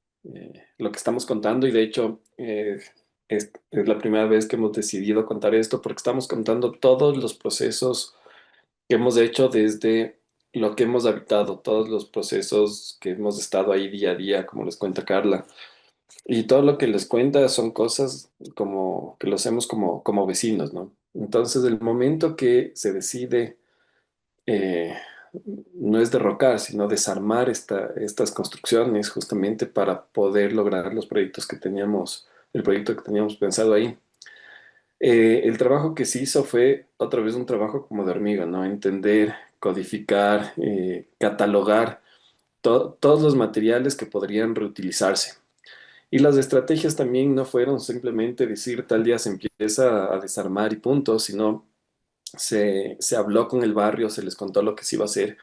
lo que estamos contando, y de hecho es la primera vez que hemos decidido contar esto, porque estamos contando todos los procesos que hemos hecho desde lo que hemos habitado, todos los procesos que hemos estado ahí día a día, como les cuenta Carla. Y todo lo que les cuenta son cosas como que lo hacemos como vecinos, ¿no? Entonces, el momento que se decide eh, no es derrocar, sino desarmar estas construcciones justamente para poder lograr los proyectos que teníamos, el proyecto que teníamos pensado ahí. El trabajo que se hizo fue otra vez un trabajo como de hormiga, ¿no? Entender, codificar, catalogar todos los materiales que podrían reutilizarse. Y las estrategias también no fueron simplemente decir tal día se empieza a desarmar y punto, sino se habló con el barrio, se les contó lo que se iba a hacer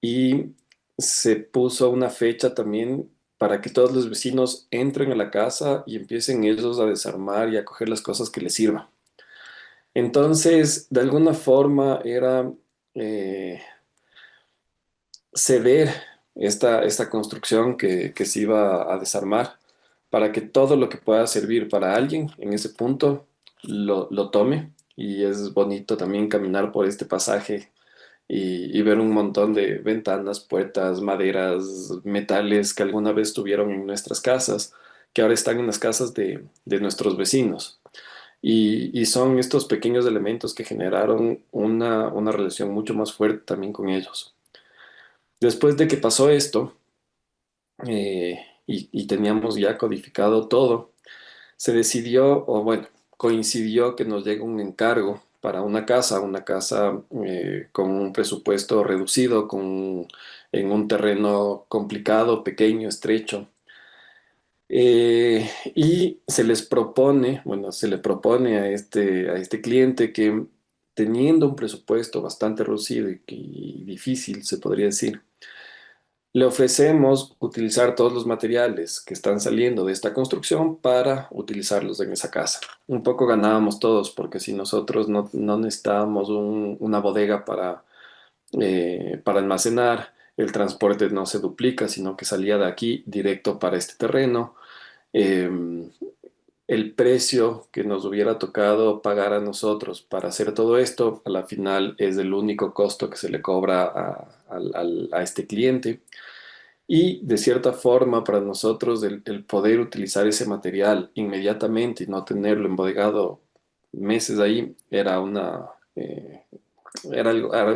y se puso una fecha también para que todos los vecinos entren a la casa y empiecen ellos a desarmar y a coger las cosas que les sirvan. Entonces, de alguna forma era eh, ceder esta construcción que se iba a desarmar para que todo lo que pueda servir para alguien en ese punto lo tome. Y es bonito también caminar por este pasaje y ver un montón de ventanas, puertas, maderas, metales que alguna vez tuvieron en nuestras casas, que ahora están en las casas de nuestros vecinos. Y son estos pequeños elementos que generaron una relación mucho más fuerte también con ellos. Después de que pasó esto, y teníamos ya codificado todo, se decidió, o bueno, coincidió que nos llega un encargo para una casa con un presupuesto reducido, en un terreno complicado, pequeño, estrecho. Y se les propone, bueno, se le propone a este cliente que teniendo un presupuesto bastante reducido y difícil, se podría decir, le ofrecemos utilizar todos los materiales que están saliendo de esta construcción para utilizarlos en esa casa. Un poco ganábamos todos porque si nosotros no necesitábamos una bodega para almacenar, el transporte no se duplica, sino que salía de aquí directo para este terreno. Eh, el precio que nos hubiera tocado pagar a nosotros para hacer todo esto, a la final es el único costo que se le cobra a este cliente. Y de cierta forma, para nosotros, el poder utilizar ese material inmediatamente y no tenerlo embodegado meses ahí, era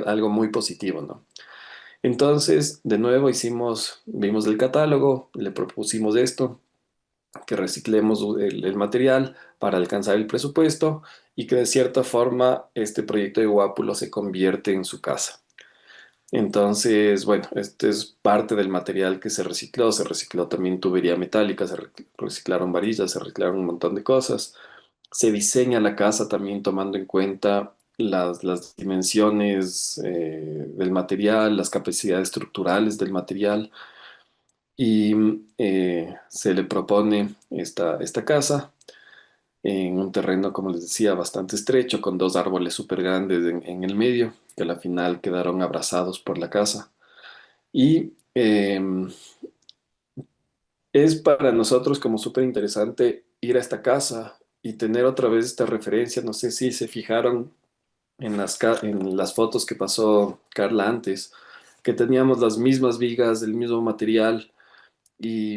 algo muy positivo, ¿no? Entonces, de nuevo vimos el catálogo, le propusimos esto, que reciclemos el material para alcanzar el presupuesto y que de cierta forma este proyecto de Guápulo se convierte en su casa. Entonces, bueno, este es parte del material que se recicló también tubería metálica, reciclaron varillas, se reciclaron un montón de cosas. Se diseña la casa también tomando en cuenta las dimensiones del material, las capacidades estructurales del material y se le propone esta casa en un terreno, como les decía, bastante estrecho, con dos árboles súper grandes en el medio, que al final quedaron abrazados por la casa. Y es para nosotros como súper interesante ir a esta casa y tener otra vez esta referencia. No sé si se fijaron en las fotos que pasó Carla antes, que teníamos las mismas vigas, del mismo material y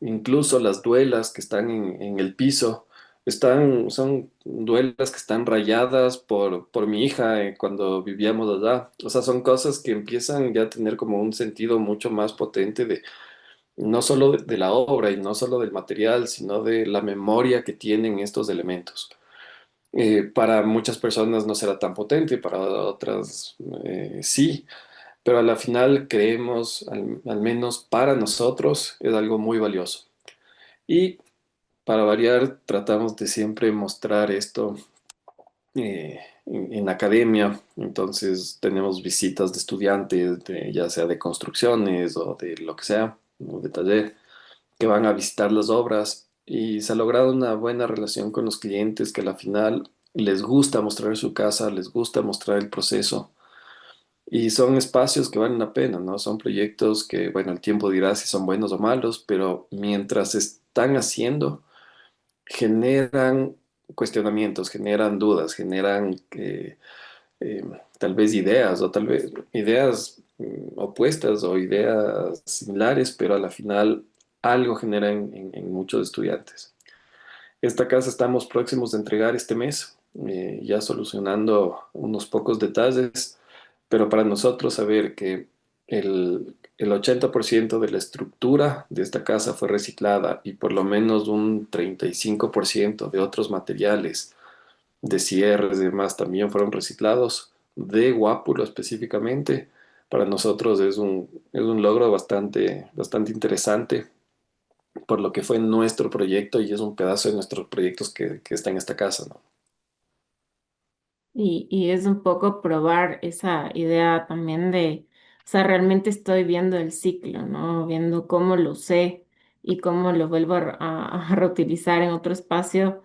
incluso las duelas que están en el piso. Son duelas que están rayadas por mi hija cuando vivíamos allá. O sea, son cosas que empiezan ya a tener como un sentido mucho más potente de no solo de la obra y no solo del material, sino de la memoria que tienen estos elementos. Para muchas personas no será tan potente, para otras sí, pero a la final creemos, al menos para nosotros, es algo muy valioso. Y para variar, tratamos de siempre mostrar esto en academia. Entonces tenemos visitas de estudiantes, ya sea de construcciones o de lo que sea, o de taller, que van a visitar las obras y se ha logrado una buena relación con los clientes que a la final les gusta mostrar su casa, les gusta mostrar el proceso y son espacios que valen la pena, ¿no? Son proyectos que, bueno, el tiempo dirá si son buenos o malos, pero mientras están haciendo, generan cuestionamientos, generan dudas, generan eh, tal vez ideas o tal vez ideas opuestas o ideas similares, pero a la final algo genera en muchos estudiantes. Esta casa estamos próximos de entregar este mes, ya solucionando unos pocos detalles, pero para nosotros saber que el 80% de la estructura de esta casa fue reciclada y por lo menos un 35% de otros materiales, de cierres y demás, también fueron reciclados, de Guápulo específicamente, para nosotros es un logro bastante interesante por lo que fue nuestro proyecto y es un pedazo de nuestros proyectos que está en esta casa, ¿no? Y es un poco probar esa idea también de, o sea, realmente estoy viendo el ciclo, ¿no? Viendo cómo lo usé y cómo lo vuelvo a reutilizar en otro espacio,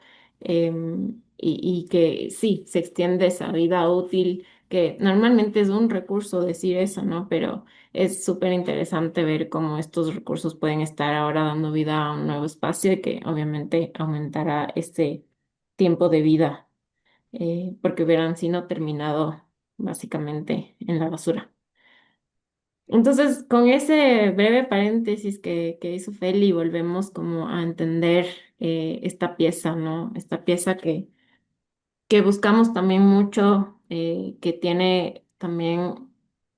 y que sí, se extiende esa vida útil, que normalmente es un recurso decir eso, ¿no? Pero es súper interesante ver cómo estos recursos pueden estar ahora dando vida a un nuevo espacio y que obviamente aumentará este tiempo de vida, porque hubieran sido terminado básicamente en la basura. Entonces, con ese breve paréntesis que hizo Feli, volvemos como a entender esta pieza, ¿no? Esta pieza que buscamos también mucho, que tiene también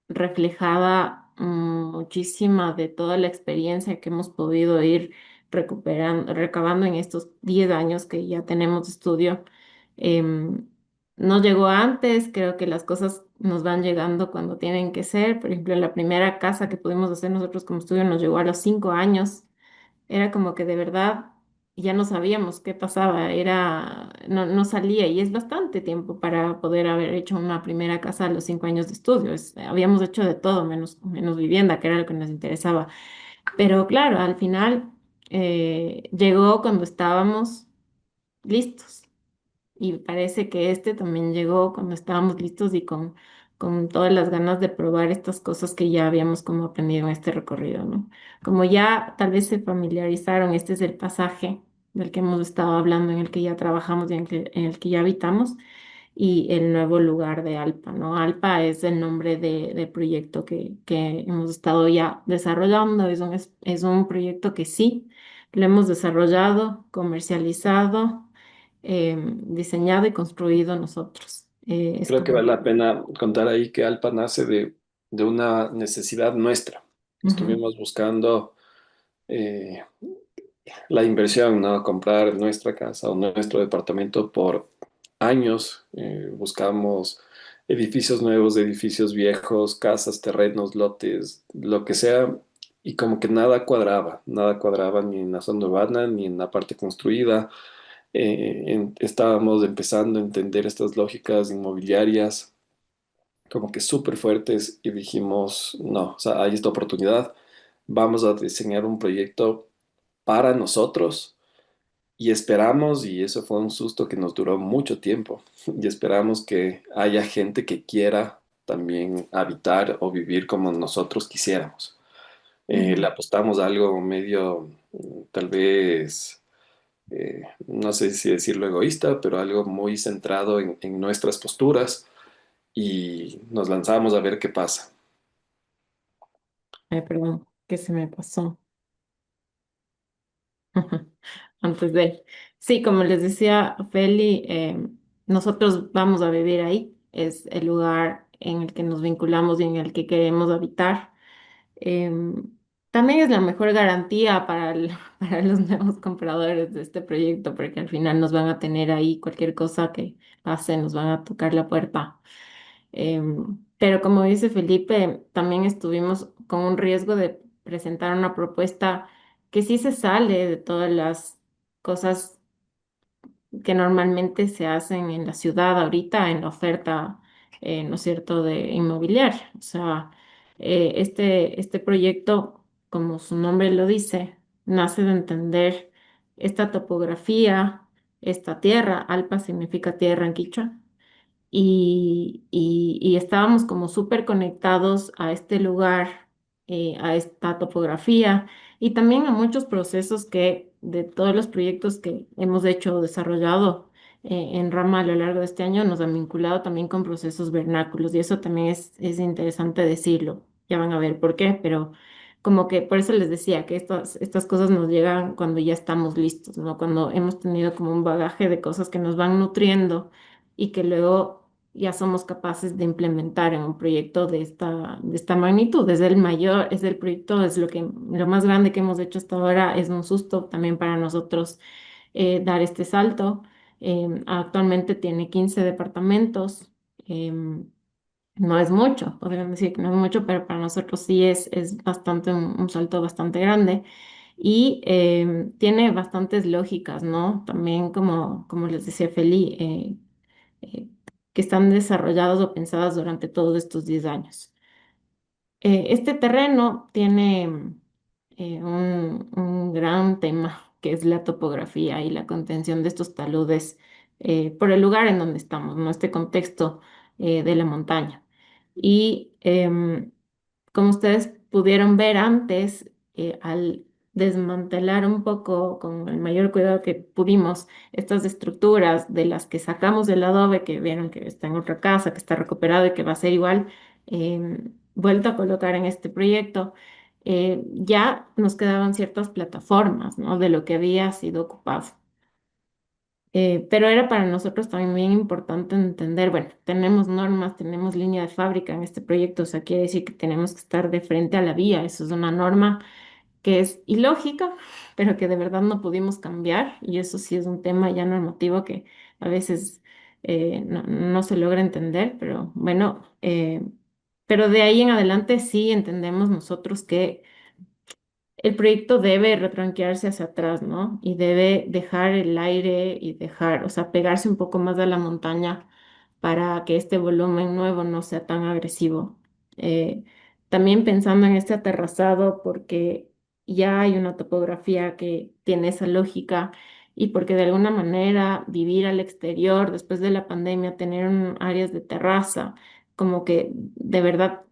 reflejada muchísima de toda la experiencia que hemos podido ir recuperando, recabando en estos 10 años que ya tenemos de estudio. Em, no llegó antes, creo que las cosas nos van llegando cuando tienen que ser. Por ejemplo, la primera casa que pudimos hacer nosotros como estudio nos llegó a los 5 años. Era como que de verdad ya no sabíamos qué pasaba, no salía y es bastante tiempo para poder haber hecho una primera casa a los 5 años de estudio. Habíamos hecho de todo menos vivienda, que era lo que nos interesaba. Pero claro, al final llegó cuando estábamos listos. Y parece que este también llegó cuando estábamos listos y con todas las ganas de probar estas cosas que ya habíamos como aprendido en este recorrido, ¿no? Como ya tal vez se familiarizaron, este es el pasaje del que hemos estado hablando, en el que ya trabajamos y en el que ya habitamos, y el nuevo lugar de Alpa, ¿no? Alpa es el nombre del proyecto que hemos estado ya desarrollando. Es un proyecto que sí, lo hemos desarrollado, comercializado, diseñado y construido nosotros. Es Creo que como... vale la pena contar ahí que Alpa nace de una necesidad nuestra. Ujú, Estuvimos buscando eh, la inversión, ¿no? Comprar nuestra casa o nuestro departamento por años. Buscamos edificios nuevos, edificios viejos, casas, terrenos, lotes, lo que sea, y como que nada cuadraba ni en la zona urbana ni en la parte construida. Estábamos empezando a entender estas lógicas inmobiliarias como que súper fuertes y dijimos, no, o sea, hay esta oportunidad, vamos a diseñar un proyecto para nosotros y esperamos, y eso fue un susto que nos duró mucho tiempo, y esperamos que haya gente que quiera también habitar o vivir como nosotros quisiéramos. Le Ujú. apostamos a algo medio, tal vez, no sé si decirlo egoísta, pero algo muy centrado en nuestras posturas y nos lanzamos a ver qué pasa. Ay, perdón, que se me pasó. Antes de... Sí, como les decía Feli, nosotros vamos a vivir ahí. Es el lugar en el que nos vinculamos y en el que queremos habitar. Em, También es la mejor garantía para, para los nuevos compradores de este proyecto, porque al final nos van a tener ahí cualquier cosa que pase, nos van a tocar la puerta. Pero como dice Felipe, también estuvimos con un riesgo de presentar una propuesta que sí se sale de todas las cosas que normalmente se hacen en la ciudad ahorita en la oferta, ¿no es cierto?, de inmobiliaria. O sea, este proyecto, como su nombre lo dice, nace de entender esta topografía, esta tierra. Alpa significa tierra en quichua, y estábamos como súper conectados a este lugar, a esta topografía y también a muchos procesos que de todos los proyectos que hemos hecho o desarrollado en Rama a lo largo de este año nos han vinculado también con procesos vernáculos y eso también es interesante decirlo. Ya van a ver por qué, pero como que por eso les decía que estas cosas nos llegan cuando ya estamos listos, ¿no? Cuando hemos tenido como un bagaje de cosas que nos van nutriendo y que luego ya somos capaces de implementar en un proyecto de esta magnitud. Es el mayor, es el proyecto, es lo más grande que hemos hecho hasta ahora. Es un susto también para nosotros dar este salto. Actualmente tiene 15 departamentos. No es mucho, podrían decir que no es mucho, pero para nosotros sí es bastante un salto bastante grande. Y tiene bastantes lógicas, ¿no? También como les decía Feli, eh, que están desarrolladas o pensadas durante todos estos 10 años. Este terreno tiene un gran tema, que es la topografía y la contención de estos taludes por el lugar en donde estamos, ¿no? Este contexto de la montaña. Y como ustedes pudieron ver antes, al desmantelar un poco con el mayor cuidado que pudimos estas estructuras de las que sacamos del adobe, que vieron que está en otra casa, que está recuperado y que va a ser igual, vuelto a colocar en este proyecto, ya nos quedaban ciertas plataformas, ¿no?, de lo que había sido ocupado. Pero era para nosotros también bien importante entender, bueno, tenemos normas, tenemos línea de fábrica en este proyecto, o sea, quiere decir que tenemos que estar de frente a la vía, eso es una norma que es ilógica, pero que de verdad no pudimos cambiar, y eso sí es un tema ya normativo que a veces no se logra entender, pero bueno, pero de ahí en adelante sí entendemos nosotros que el proyecto debe retranquearse hacia atrás, ¿no? Y debe dejar el aire y dejar, o sea, pegarse un poco más a la montaña para que este volumen nuevo no sea tan agresivo. Eh, También pensando en este aterrazado, porque ya hay una topografía que tiene esa lógica y porque de alguna manera vivir al exterior después de la pandemia, tener áreas de terraza, como que de verdad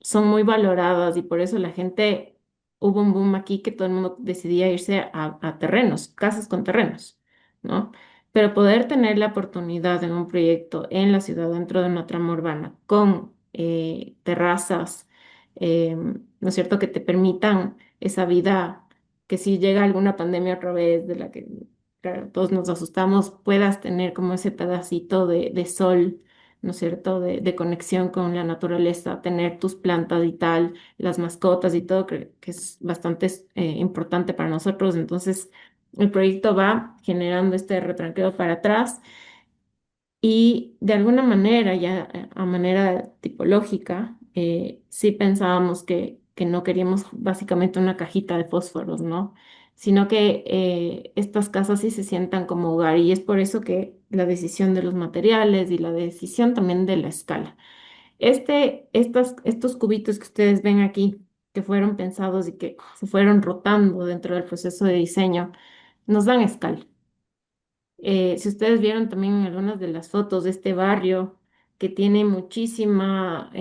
son muy valoradas y por eso la gente hubo un boom aquí que todo el mundo decidía irse a terrenos, casas con terrenos, ¿no? Pero poder tener la oportunidad en un proyecto en la ciudad, dentro de una trama urbana, con terrazas, ¿no es cierto?, que te permitan esa vida, que si llega alguna pandemia otra vez, de la que claro, todos nos asustamos, puedas tener como ese pedacito de sol, ¿no es cierto?, de conexión con la naturaleza, tener tus plantas y tal, las mascotas y todo, que es bastante importante para nosotros. Entonces, el proyecto va generando este retranqueo para atrás Y de alguna manera, ya a manera tipológica, sí pensábamos que no queríamos básicamente una cajita de fósforos, ¿no? Sino que estas casas sí se sientan como hogar y es por eso que la decisión de los materiales y la decisión también de la escala. Estos cubitos que ustedes ven aquí, que fueron pensados y que se fueron rotando dentro del proceso de diseño, nos dan escala. Si ustedes vieron también en algunas de las fotos de este barrio que tiene muchísima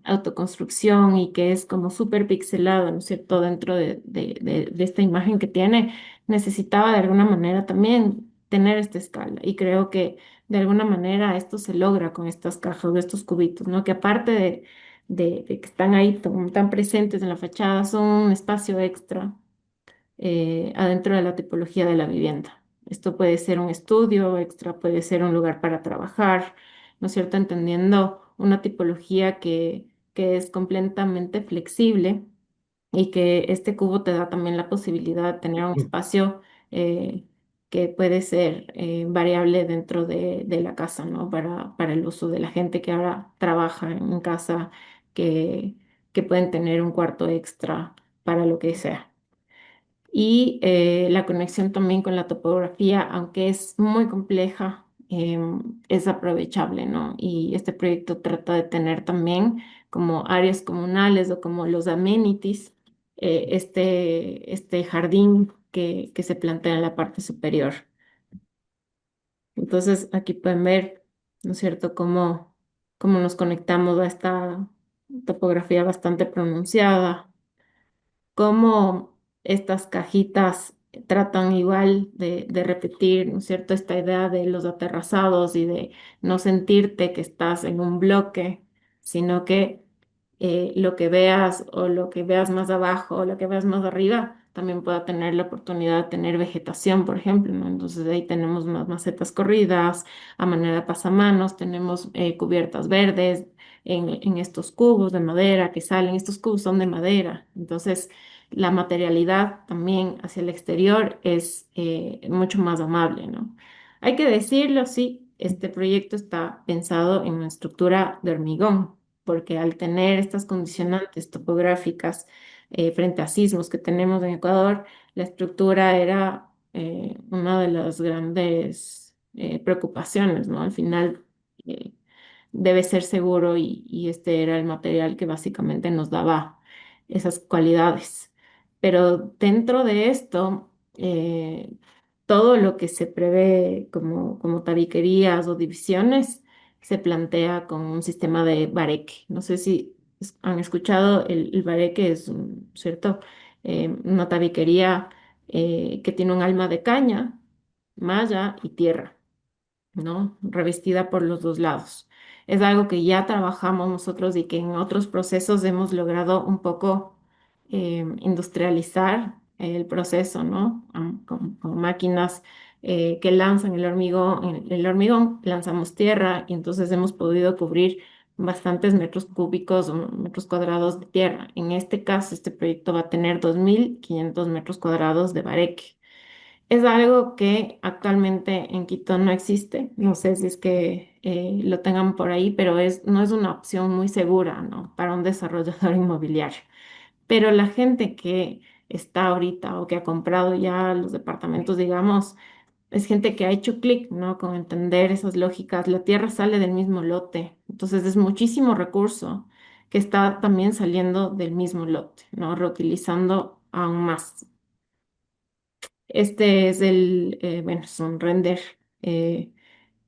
autoconstrucción y que es como súper pixelado, ¿no es cierto? Dentro de esta imagen que tiene, necesitaba de alguna manera también tener esta escala. Y creo que de alguna manera esto se logra con estas cajas, de estos cubitos, ¿no? Que aparte de que están ahí tan presentes en la fachada, son un espacio extra adentro de la tipología de la vivienda. Esto puede ser un estudio extra, puede ser un lugar para trabajar, ¿no es cierto? Entendiendo una tipología que es completamente flexible y que este cubo te da también la posibilidad de tener un espacio eh, que puede ser variable dentro de la casa, ¿no? Para el uso de la gente que ahora trabaja en casa, que, que pueden tener un cuarto extra para lo que sea. Y la conexión también con la topografía, aunque es muy compleja, es aprovechable, ¿no? Y este proyecto trata de tener también como áreas comunales o como los amenities, este jardín que se plantea en la parte superior. Entonces, aquí pueden ver, ¿no es cierto?, cómo nos conectamos a esta topografía bastante pronunciada, cómo estas cajitas tratan igual de repetir, ¿no es cierto?, esta idea de los aterrazados y de no sentirte que estás en un bloque, sino que lo que veas o lo que veas más abajo o lo que veas más arriba también pueda tener la oportunidad de tener vegetación, por ejemplo, ¿no? Entonces ahí tenemos más macetas corridas, a manera de pasamanos, tenemos cubiertas verdes en estos cubos de madera que salen, estos cubos son de madera, entonces la materialidad también hacia el exterior es mucho más amable, ¿no? Hay que decirlo, sí, este proyecto está pensado en una estructura de hormigón, porque al tener estas condicionantes topográficas frente a sismos que tenemos en Ecuador, la estructura era una de las grandes preocupaciones, ¿no? Al final eh, debe ser seguro y este era el material que básicamente nos daba esas cualidades. Pero dentro de esto, todo lo que se prevé como tabiquerías o divisiones se plantea con un sistema de bareque. No sé si han escuchado el bareque, es ¿cierto? Una tabiquería que tiene un alma de caña, malla y tierra, ¿no? Revestida por los dos lados. Es algo que ya trabajamos nosotros y que en otros procesos hemos logrado un poco industrializar el proceso, ¿no? Con máquinas que lanzan el hormigón, lanzamos tierra y entonces hemos podido cubrir bastantes metros cúbicos o metros cuadrados de tierra. En este caso, este proyecto va a tener 2.500 metros cuadrados de bareque. Es algo que actualmente en Quito no existe. No sé si es que lo tengan por ahí, pero no es una opción muy segura, ¿no? Para un desarrollador inmobiliario. Pero la gente que está ahorita o que ha comprado ya los departamentos, digamos, es gente que ha hecho clic, ¿no? Con entender esas lógicas. La tierra sale del mismo lote, entonces es muchísimo recurso que está también saliendo del mismo lote, ¿no? Reutilizando aún más. Este es bueno, es un render. eh,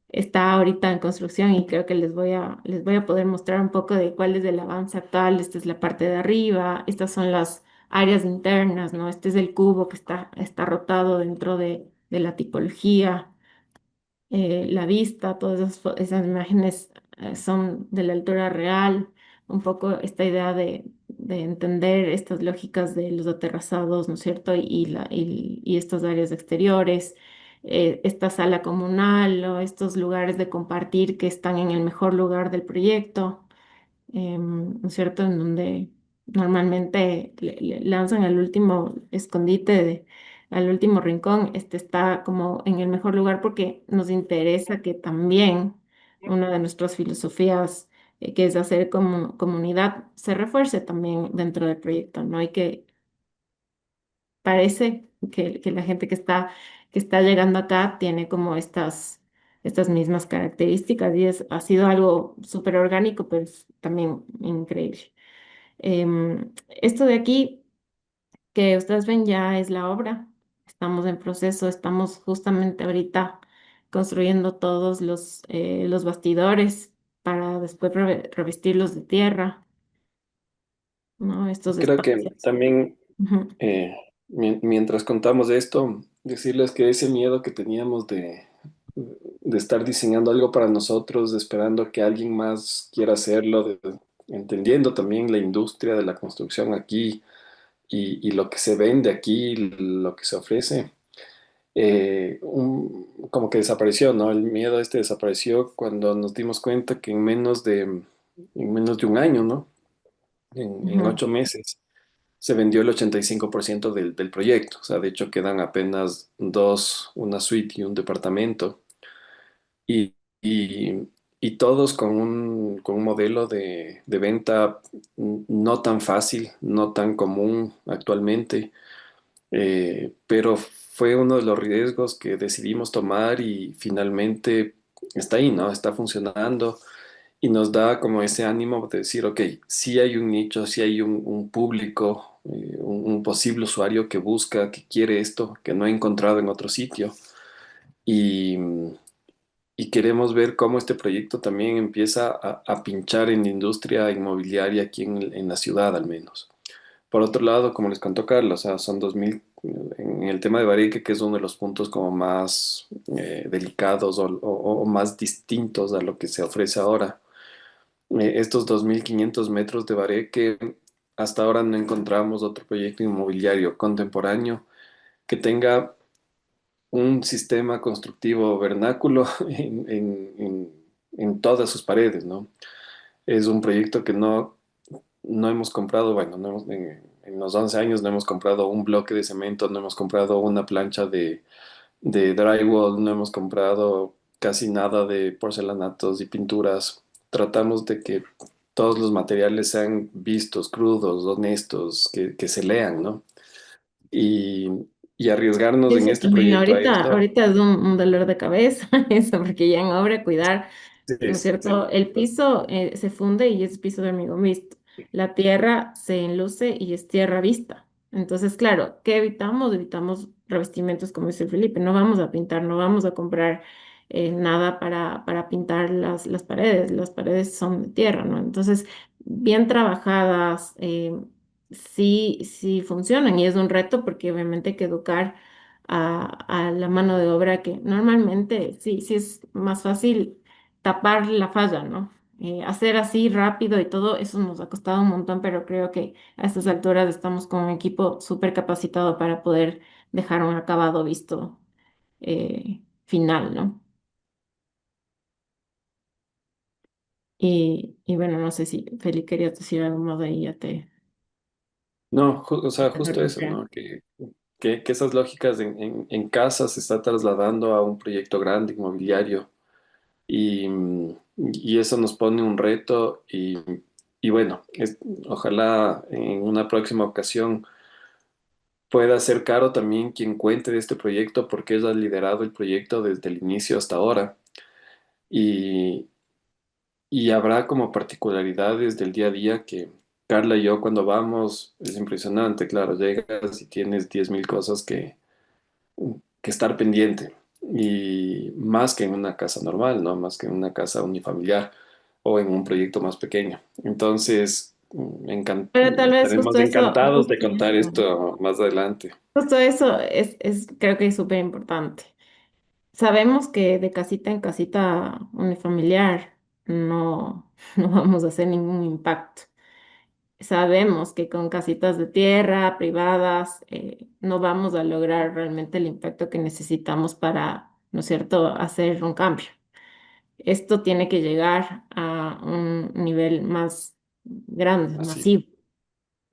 Está ahorita en construcción y creo que les voy a poder mostrar un poco de cuál es el avance actual. Esta es la parte de arriba, estas son las áreas internas, ¿no? Este es el cubo que está rotado dentro de la tipología, la vista, todas esas imágenes son de la altura real, un poco esta idea de entender estas lógicas de los aterrazados, ¿no es cierto? Y estas áreas exteriores, esta sala comunal o estos lugares de compartir que están en el mejor lugar del proyecto, ¿no es cierto? En donde normalmente le lanzan el último escondite al último rincón, este está como en el mejor lugar porque nos interesa que también una de nuestras filosofías, que es hacer como comunidad, se refuerce también dentro del proyecto, ¿no? Y que parece que la gente que está llegando acá tiene como estas mismas características y ha sido algo súper orgánico, pero es también increíble. Esto de aquí que ustedes ven ya es la obra. Estamos en proceso, estamos justamente ahorita construyendo todos los bastidores para después revestirlos de tierra, ¿no? Estos Creo que espacios. también, Ujú, mientras contamos de esto, decirles que ese miedo que teníamos de estar diseñando algo para nosotros, esperando que alguien más quiera hacerlo, entendiendo también la industria de la construcción aquí y lo que se vende aquí, lo que se ofrece, como que desapareció, ¿no? El miedo este desapareció cuando nos dimos cuenta que en menos de un año, ¿no? En ujú. 8 meses se vendió el 85% del proyecto. O sea, de hecho quedan apenas dos, una suite y un departamento. Y, y- y todos con un modelo de venta no tan fácil, no tan común actualmente. Pero fue uno de los riesgos que decidimos tomar y finalmente está ahí, ¿no? Está funcionando y nos da como ese ánimo de decir, ok, sí hay un nicho, sí hay un público, un posible usuario que busca, que quiere esto, que no ha encontrado en otro sitio. Y, y queremos ver cómo este proyecto también empieza a pinchar en la industria inmobiliaria aquí en la ciudad al menos. Por otro lado, como les contó Carlos, o sea, son 2000 en el tema de Barique, que es uno de los puntos como más delicados o más distintos a lo que se ofrece ahora. Estos 2.500 metros de Bareque, hasta ahora no encontramos otro proyecto inmobiliario contemporáneo que tenga un sistema constructivo vernáculo en todas sus paredes, ¿no? Es un proyecto que no hemos comprado, bueno, en los 11 años no hemos comprado un bloque de cemento, no hemos comprado una plancha de drywall, no hemos comprado casi nada de porcelanatos y pinturas. Tratamos de que todos los materiales sean vistos, crudos, honestos, que se lean, ¿no? Y, y arriesgarnos en Eso este también, proyecto a esto. ahorita es un dolor de cabeza, eso, porque ya en obra cuidar, Sí, ¿no es sí, sí. cierto? El piso se funde y es piso de hormigón visto. La tierra se enluce y es tierra vista. Entonces, claro, ¿qué evitamos? Evitamos revestimientos, como dice Felipe. No vamos a pintar, no vamos a comprar nada para pintar las paredes. Las paredes son de tierra, ¿no? Entonces, bien trabajadas, sí funcionan y es un reto porque obviamente hay que educar a la mano de obra que normalmente sí es más fácil tapar la falla, ¿no? Hacer así rápido y todo, eso nos ha costado un montón, pero creo que a estas alturas estamos con un equipo súper capacitado para poder dejar un acabado visto final, ¿no? Y bueno, no sé si Feli querías decir algo más de ahí, No, o sea, te justo eso, interrumpí. ¿no? Que esas lógicas en casa se está trasladando a un proyecto grande inmobiliario y eso nos pone un reto y bueno, ojalá en una próxima ocasión pueda ser Caro también quien cuente de este proyecto porque ella ha liderado el proyecto desde el inicio hasta ahora y, y habrá como particularidades del día a día que Carla y yo cuando vamos es impresionante, claro, llegas y tienes 10.000 cosas que estar pendiente y más que en una casa normal, ¿no? Más que en una casa unifamiliar o en un proyecto más pequeño. Entonces, Pero tal vez estaremos encantados de contar esto más adelante. justo eso creo que es súper importante. Sabemos que de casita en casita unifamiliar no vamos a hacer ningún impacto. Sabemos que con casitas de tierra privadas no vamos a lograr realmente el impacto que necesitamos para, ¿no es cierto?, hacer un cambio. Esto tiene que llegar a un nivel más grande, Así. masivo.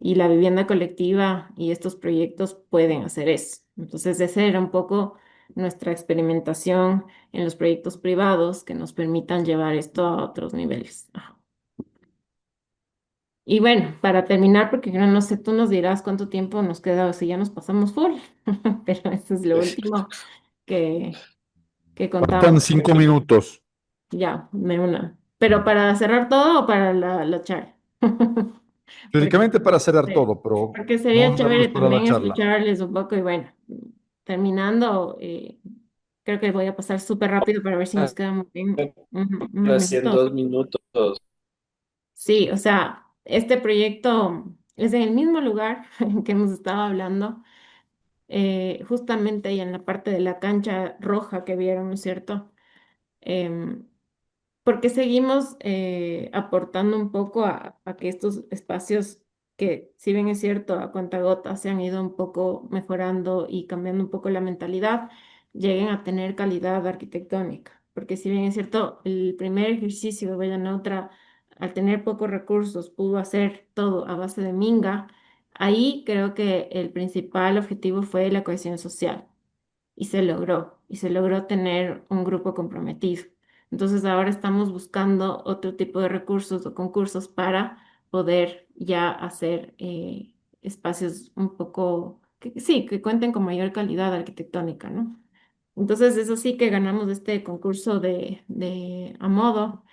Y la vivienda colectiva y estos proyectos pueden hacer eso. Entonces, esa era un poco nuestra experimentación en los proyectos privados que nos permitan llevar esto a otros niveles. Ajá. Y bueno, para terminar, porque yo no sé, tú nos dirás cuánto tiempo nos queda o si ya nos pasamos full, pero eso es lo último que, que Faltan contamos. 5 minutos. Ya, de una. Pero para cerrar todo o para la charla. Porque, Teóricamente para cerrar sí, todo, pero porque sería vamos a chévere dejarlos para la también charla. escucharles un poco y bueno, terminando, creo que voy a pasar súper rápido para ver si nos quedan muy bien unos Recién minutos. 2 minutos. Sí, o sea, este proyecto es en el mismo lugar en que hemos estado hablando, justamente ahí en la parte de la cancha roja que vieron, ¿no es cierto? Em, porque seguimos aportando un poco a que estos espacios que, si bien es cierto, a cuentagotas se han ido un poco mejorando y cambiando un poco la mentalidad, lleguen a tener calidad arquitectónica. Porque si bien es cierto, el primer ejercicio de Bella Neutra, al tener pocos recursos, pudo hacer todo a base de minga, ahí creo que el principal objetivo fue la cohesión social y se logró tener un grupo comprometido. Entonces ahora estamos buscando otro tipo de recursos o concursos para poder ya hacer espacios un poco, que, sí, que cuenten con mayor calidad arquitectónica, ¿no? Entonces eso sí que ganamos este concurso de a modo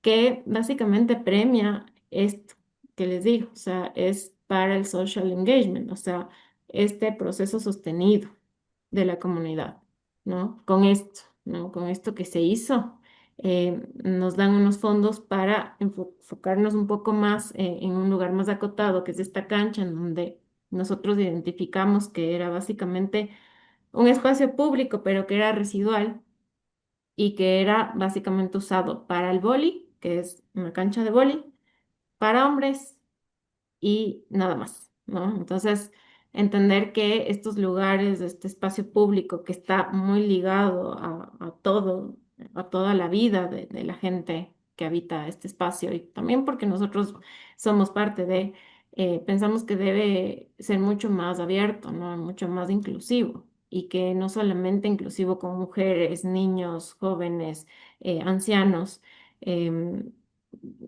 que básicamente premia esto que les digo, o sea, es para el social engagement, o sea, este proceso sostenido de la comunidad, ¿no? Con esto, ¿no? Con esto que se hizo, nos dan unos fondos para enfocarnos un poco más en un lugar más acotado, que es esta cancha, en donde nosotros identificamos que era básicamente un espacio público, pero que era residual y que era básicamente usado para el vóley, que es una cancha de vóley, para hombres y nada más, ¿no? Entonces, entender que estos lugares, este espacio público que está muy ligado a todo, a toda la vida de la gente que habita este espacio y también porque nosotros somos parte de, pensamos que debe ser mucho más abierto, ¿no? Mucho más inclusivo. Y que no solamente inclusivo con mujeres, niños, jóvenes, ancianos, em,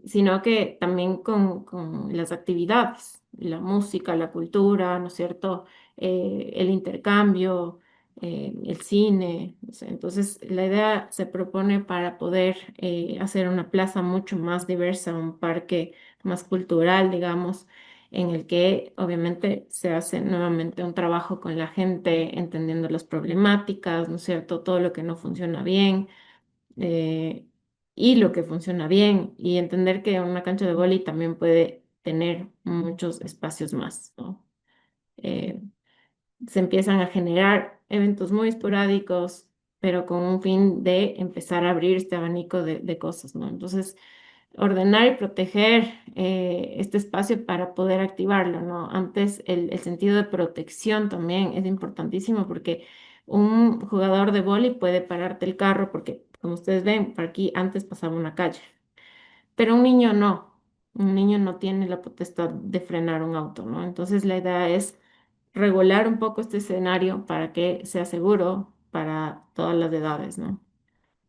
sino que también con las actividades, la música, la cultura, ¿no es cierto? El intercambio, el cine. O sea, entonces, la idea se propone para poder hacer una plaza mucho más diversa, un parque más cultural, digamos, en el que obviamente se hace nuevamente un trabajo con la gente, entendiendo las problemáticas, ¿no es cierto? Todo lo que no funciona bien eh, y lo que funciona bien y entender que una cancha de vóley también puede tener muchos espacios más, ¿no? Eh, Se empiezan a generar eventos muy esporádicos, pero con un fin de empezar a abrir este abanico de cosas, ¿no? Entonces, ordenar y proteger este espacio para poder activarlo, ¿no? Antes el sentido de protección también es importantísimo porque un jugador de vóley puede pararte el carro porque, como ustedes ven, por aquí antes pasaba una calle, pero un niño no. Un niño no tiene la potestad de frenar un auto, ¿no? Entonces la idea es regular un poco este escenario para que sea seguro para todas las edades, ¿no?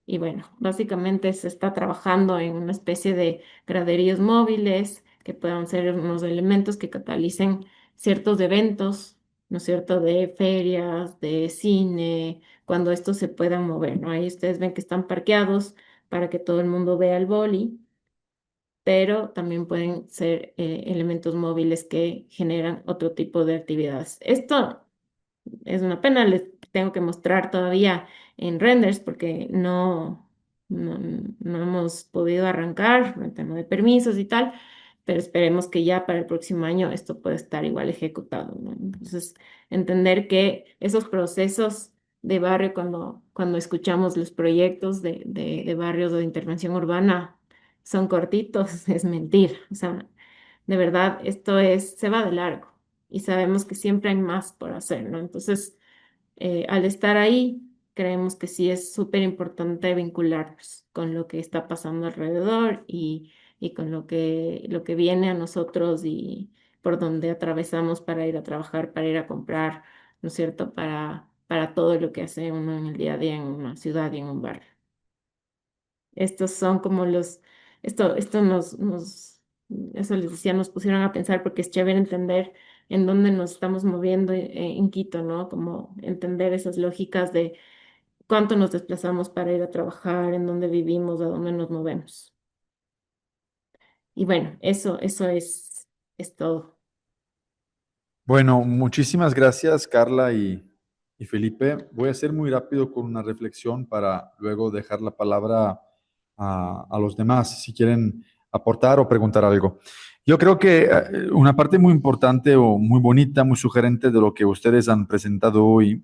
Y bueno, básicamente se está trabajando en una especie de graderíos móviles que puedan ser unos elementos que catalicen ciertos eventos, ¿no es cierto?, de ferias, de cine, cuando estos se puedan mover, ¿no? Ahí ustedes ven que están parqueados para que todo el mundo vea el boli, pero también pueden ser elementos móviles que generan otro tipo de actividades. Esto es una pena, les tengo que mostrar todavía en renders porque no hemos podido arrancar por el tema de permisos y tal, pero esperemos que ya para el próximo año esto pueda estar igual ejecutado, ¿no? Entonces, entender que esos procesos de barrio, cuando escuchamos los proyectos de barrios o de intervención urbana, son cortitos, es mentir. O sea, de verdad, se va de largo y sabemos que siempre hay más por hacer, ¿no? Entonces, al estar ahí, creemos que sí es súper importante vincularnos con lo que está pasando alrededor y con lo que viene a nosotros por donde atravesamos para ir a trabajar, para ir a comprar, ¿no es cierto? Para todo lo que hace uno en el día a día en una ciudad y en un barrio. Estos son como esto eso les decía, nos pusieron a pensar porque es chévere entender en dónde nos estamos moviendo en Quito, ¿no? Como entender esas lógicas de cuánto nos desplazamos para ir a trabajar, en dónde vivimos, a dónde nos movemos. Y bueno, eso es todo. Bueno, muchísimas gracias, Carla y Felipe. Voy a ser muy rápido con una reflexión para luego dejar la palabra a los demás, si quieren aportar o preguntar algo. Yo creo que una parte muy importante o muy bonita, muy sugerente de lo que ustedes han presentado hoy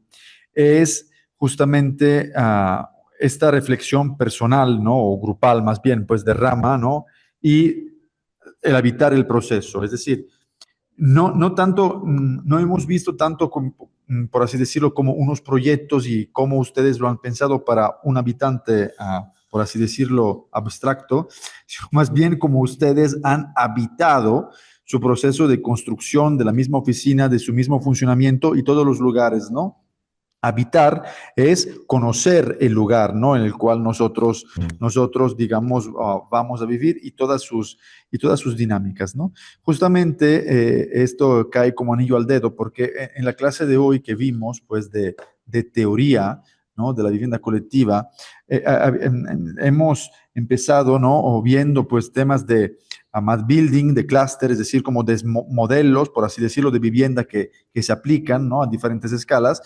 es justamente esta reflexión personal, ¿no? O grupal, más bien, pues de rama, ¿no? Y el habitar el proceso. Es decir, no tanto, no hemos visto tanto, por así decirlo, como unos proyectos y cómo ustedes lo han pensado para un habitante, por así decirlo, abstracto, sino más bien como ustedes han habitado su proceso de construcción de la misma oficina, de su mismo funcionamiento y todos los lugares, ¿no? Habitar es conocer el lugar, ¿no? En el cual nosotros digamos, vamos a vivir y todas sus dinámicas, ¿no? Justamente esto cae como anillo al dedo porque en la clase de hoy que vimos, pues de teoría, ¿no? De la vivienda colectiva, hemos empezado, ¿no? O viendo pues temas de map building, de clúster, es decir, como de modelos, por así decirlo, de vivienda que se aplican, ¿no? A diferentes escalas,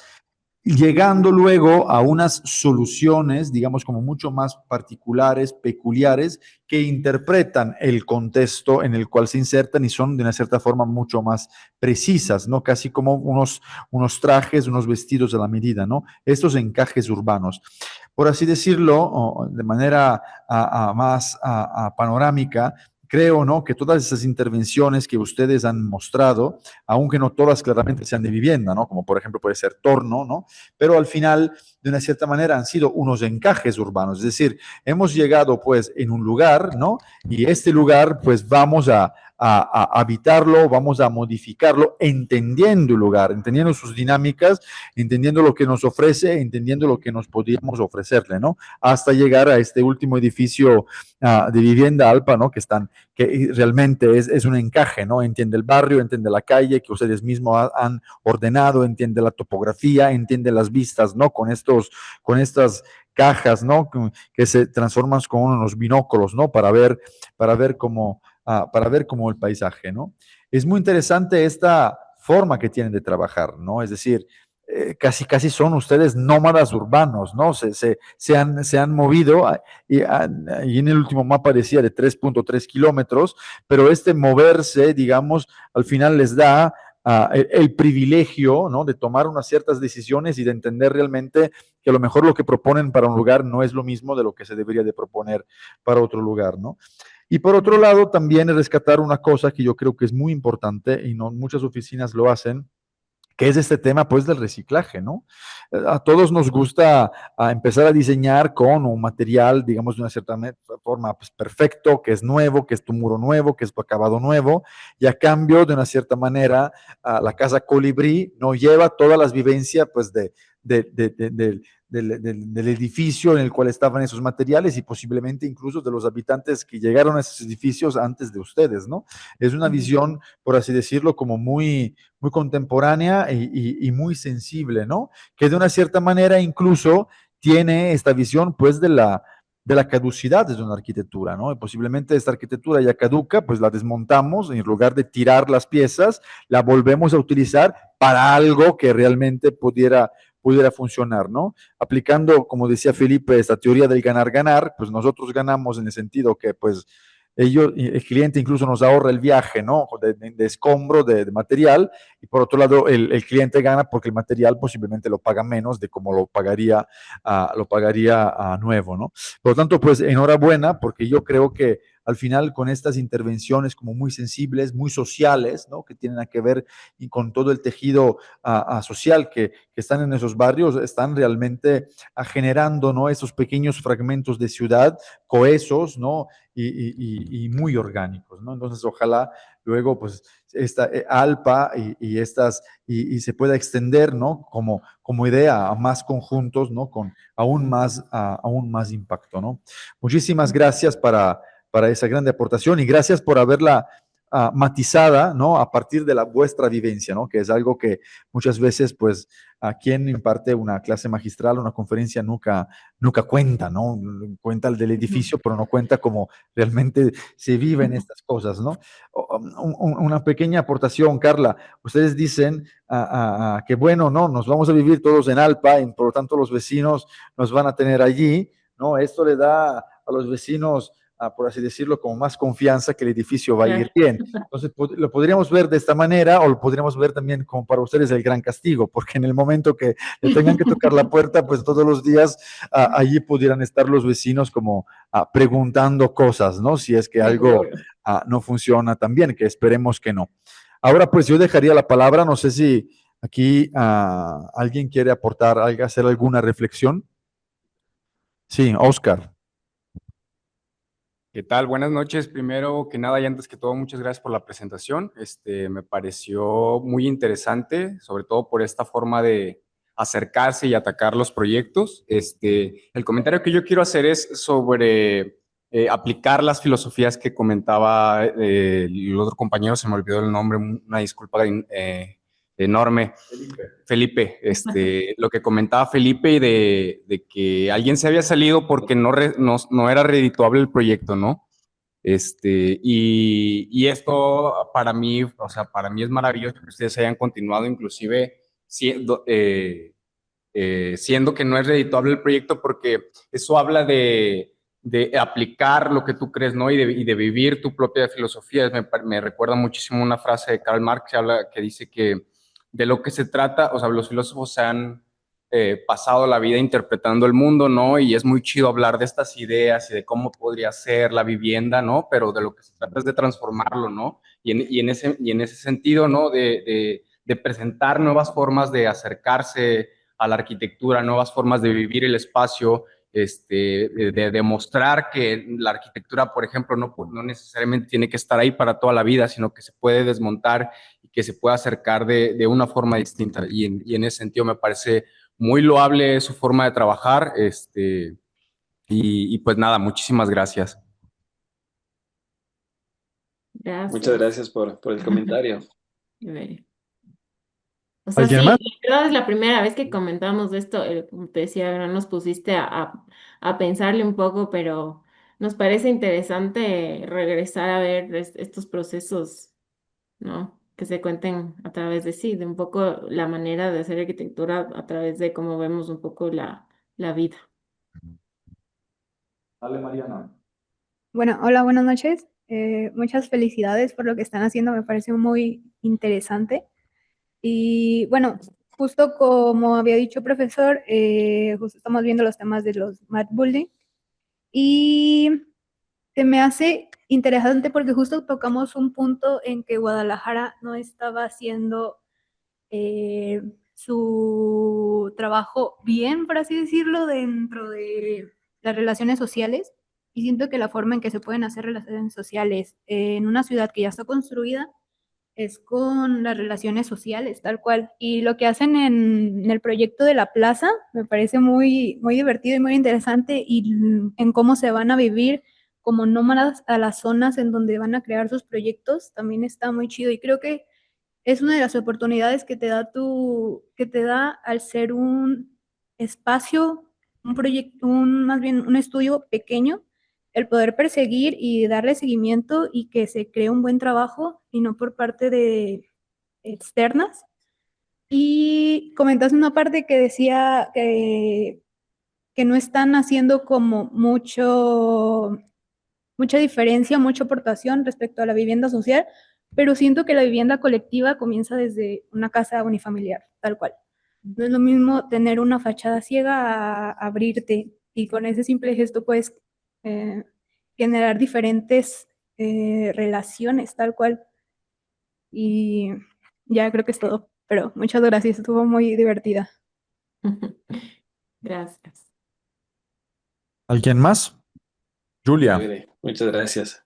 llegando luego a unas soluciones, digamos, como mucho más particulares, peculiares, que interpretan el contexto en el cual se insertan y son de una cierta forma mucho más precisas, ¿no? Casi como unos trajes, unos vestidos a la medida, ¿no? Estos encajes urbanos. Por así decirlo, de manera más panorámica, creo, ¿no? Que todas esas intervenciones que ustedes han mostrado, aunque no todas claramente sean de vivienda, ¿no? Como por ejemplo puede ser torno, ¿no? Pero al final, de una cierta manera, han sido unos encajes urbanos. Es decir, hemos llegado pues en un lugar, ¿no? Y este lugar pues vamos a habitarlo, vamos a modificarlo, entendiendo el lugar, entendiendo sus dinámicas, entendiendo lo que nos ofrece, entendiendo lo que nos podríamos ofrecerle, ¿no? Hasta llegar a este último edificio de vivienda Alpa, ¿no? Que realmente es un encaje, ¿no? Entiende el barrio, entiende la calle que ustedes mismos han ordenado, entiende la topografía, entiende las vistas, ¿no? Con estas cajas, ¿no? Que se transforman con unos binóculos, ¿no? Para ver cómo el paisaje, ¿no? Es muy interesante esta forma que tienen de trabajar, ¿no? Es decir, casi son ustedes nómadas urbanos, ¿no? Se han movido y en el último mapa decía de 3.3 kilómetros, pero este moverse, digamos, al final les da el privilegio, ¿no? De tomar unas ciertas decisiones y de entender realmente que a lo mejor lo que proponen para un lugar no es lo mismo de lo que se debería de proponer para otro lugar, ¿no? Y por otro lado, también rescatar una cosa que yo creo que es muy importante y no muchas oficinas lo hacen, que es este tema pues del reciclaje, ¿no? A todos nos gusta empezar a diseñar con un material, digamos, de una cierta forma pues, perfecto, que es nuevo, que es tu muro nuevo, que es tu acabado nuevo, y a cambio, de una cierta manera, la casa Colibrí no lleva todas las vivencias pues del edificio en el cual estaban esos materiales y posiblemente incluso de los habitantes que llegaron a esos edificios antes de ustedes, ¿no? Es una visión, por así decirlo, como muy contemporánea y muy sensible, ¿no? Que de una cierta manera incluso tiene esta visión, pues, de la caducidad de una arquitectura, ¿no? Y posiblemente esta arquitectura ya caduca, pues la desmontamos, en lugar de tirar las piezas, la volvemos a utilizar para algo que realmente pudiera funcionar, ¿no? Aplicando, como decía Felipe, esta teoría del ganar-ganar, pues nosotros ganamos en el sentido que, pues, el cliente incluso nos ahorra el viaje, ¿no? De escombro, de material, y por otro lado, el cliente gana porque el material posiblemente lo paga menos de como lo pagaría nuevo, ¿no? Por lo tanto, pues enhorabuena, porque yo creo que al final con estas intervenciones como muy sensibles, muy sociales, ¿no? Que tienen que ver y con todo el tejido social que están en esos barrios, están realmente generando, ¿no? Esos pequeños fragmentos de ciudad cohesos, ¿no? Y muy orgánicos, ¿no? Entonces, ojalá luego, pues, esta ALPA y se pueda extender, ¿no? Como idea a más conjuntos, ¿no? Con aún más impacto, ¿no? Muchísimas gracias para esa grande aportación y gracias por haberla matizada, ¿no? A partir de vuestra vivencia, ¿no? Que es algo que muchas veces, pues, a quien imparte una clase magistral, una conferencia, nunca cuenta, ¿no? Cuenta el del edificio, pero no cuenta cómo realmente se viven estas cosas, ¿no? Una pequeña aportación, Carla. Ustedes dicen que, bueno, no, nos vamos a vivir todos en Alpa, y por lo tanto los vecinos nos van a tener allí, ¿no? Esto le da a los vecinos, por así decirlo, como más confianza que el edificio va a ir bien. Entonces, lo podríamos ver de esta manera o lo podríamos ver también como para ustedes el gran castigo, porque en el momento que le tengan que tocar la puerta, pues todos los días allí pudieran estar los vecinos como preguntando cosas, ¿no? Si es que algo no funciona tan bien, que esperemos que no. Ahora, pues yo dejaría la palabra, no sé si aquí alguien quiere aportar, hacer alguna reflexión. Sí, Oscar. ¿Qué tal? Buenas noches. Primero que nada y antes que todo, muchas gracias por la presentación. Me pareció muy interesante, sobre todo por esta forma de acercarse y atacar los proyectos. El comentario que yo quiero hacer es sobre aplicar las filosofías que comentaba el otro compañero, se me olvidó el nombre, una disculpa enorme. Felipe, lo que comentaba Felipe y de que alguien se había salido porque no era redituable el proyecto, ¿no? Y esto para mí es maravilloso que ustedes hayan continuado inclusive siendo que no es redituable el proyecto porque eso habla de aplicar lo que tú crees, ¿no? Y de vivir tu propia filosofía. Me recuerda muchísimo una frase de Karl Marx que dice que de lo que se trata, o sea, los filósofos se han pasado la vida interpretando el mundo, ¿no? Y es muy chido hablar de estas ideas y de cómo podría ser la vivienda, ¿no? Pero de lo que se trata es de transformarlo, ¿no? Y en ese sentido, ¿no? De presentar nuevas formas de acercarse a la arquitectura, nuevas formas de vivir el espacio, de demostrar que la arquitectura, por ejemplo, no necesariamente tiene que estar ahí para toda la vida, sino que se puede desmontar y que se puede acercar de una forma distinta. Y en ese sentido me parece muy loable su forma de trabajar. Y pues nada, muchísimas gracias. Gracias. Muchas gracias por el comentario. O sea, ¿Alguien sí, más? la verdad es la primera vez que comentamos de esto, como te decía, ¿verdad? Nos pusiste a pensarle un poco, pero nos parece interesante regresar a ver estos procesos, ¿no? Que se cuenten a través de sí, de un poco la manera de hacer arquitectura a través de cómo vemos un poco la vida. Dale, Mariana. Bueno, hola, buenas noches. Muchas felicidades por lo que están haciendo, me parece muy interesante. Y bueno, justo como había dicho el profesor, justo estamos viendo los temas de los mat building y se me hace interesante porque justo tocamos un punto en que Guadalajara no estaba haciendo su trabajo bien, por así decirlo, dentro de las relaciones sociales. Y siento que la forma en que se pueden hacer relaciones sociales en una ciudad que ya está construida es con las relaciones sociales, tal cual. Y lo que hacen en el proyecto de la plaza me parece muy, muy divertido y muy interesante y en cómo se van a vivir como nómadas a las zonas en donde van a crear sus proyectos también está muy chido y creo que es una de las oportunidades que te da que te da al ser un espacio, un proyecto, más bien un estudio pequeño, el poder perseguir y darle seguimiento y que se cree un buen trabajo y no por parte de externas. Y comentaste una parte que decía que no están haciendo como mucha diferencia, mucha aportación respecto a la vivienda social, pero siento que la vivienda colectiva comienza desde una casa unifamiliar, tal cual. No es lo mismo tener una fachada ciega a abrirte y con ese simple gesto puedes generar diferentes relaciones, tal cual. Y ya creo que es todo, pero muchas gracias, estuvo muy divertida. Gracias. ¿Alguien más? Julia. Chévere, muchas gracias.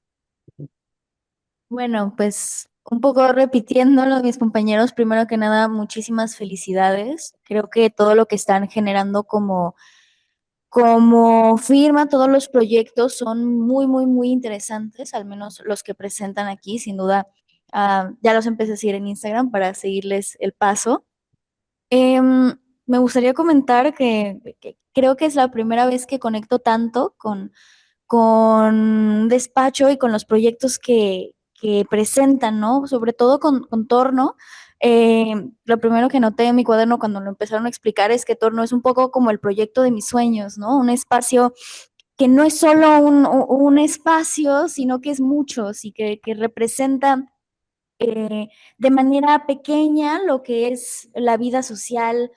Bueno, pues un poco repitiendo lo de mis compañeros, primero que nada, muchísimas felicidades. Creo que todo lo que están generando como firma, todos los proyectos son muy, muy, muy interesantes, al menos los que presentan aquí, sin duda. Ya los empecé a seguir en Instagram para seguirles el paso. Me gustaría comentar que creo que es la primera vez que conecto tanto con despacho y con los proyectos que presentan, ¿no? Sobre todo con Torno. Lo primero que noté en mi cuaderno cuando lo empezaron a explicar es que Torno es un poco como el proyecto de mis sueños, ¿no? Un espacio que no es solo un espacio, sino que es muchos y que representa de manera pequeña lo que es la vida social.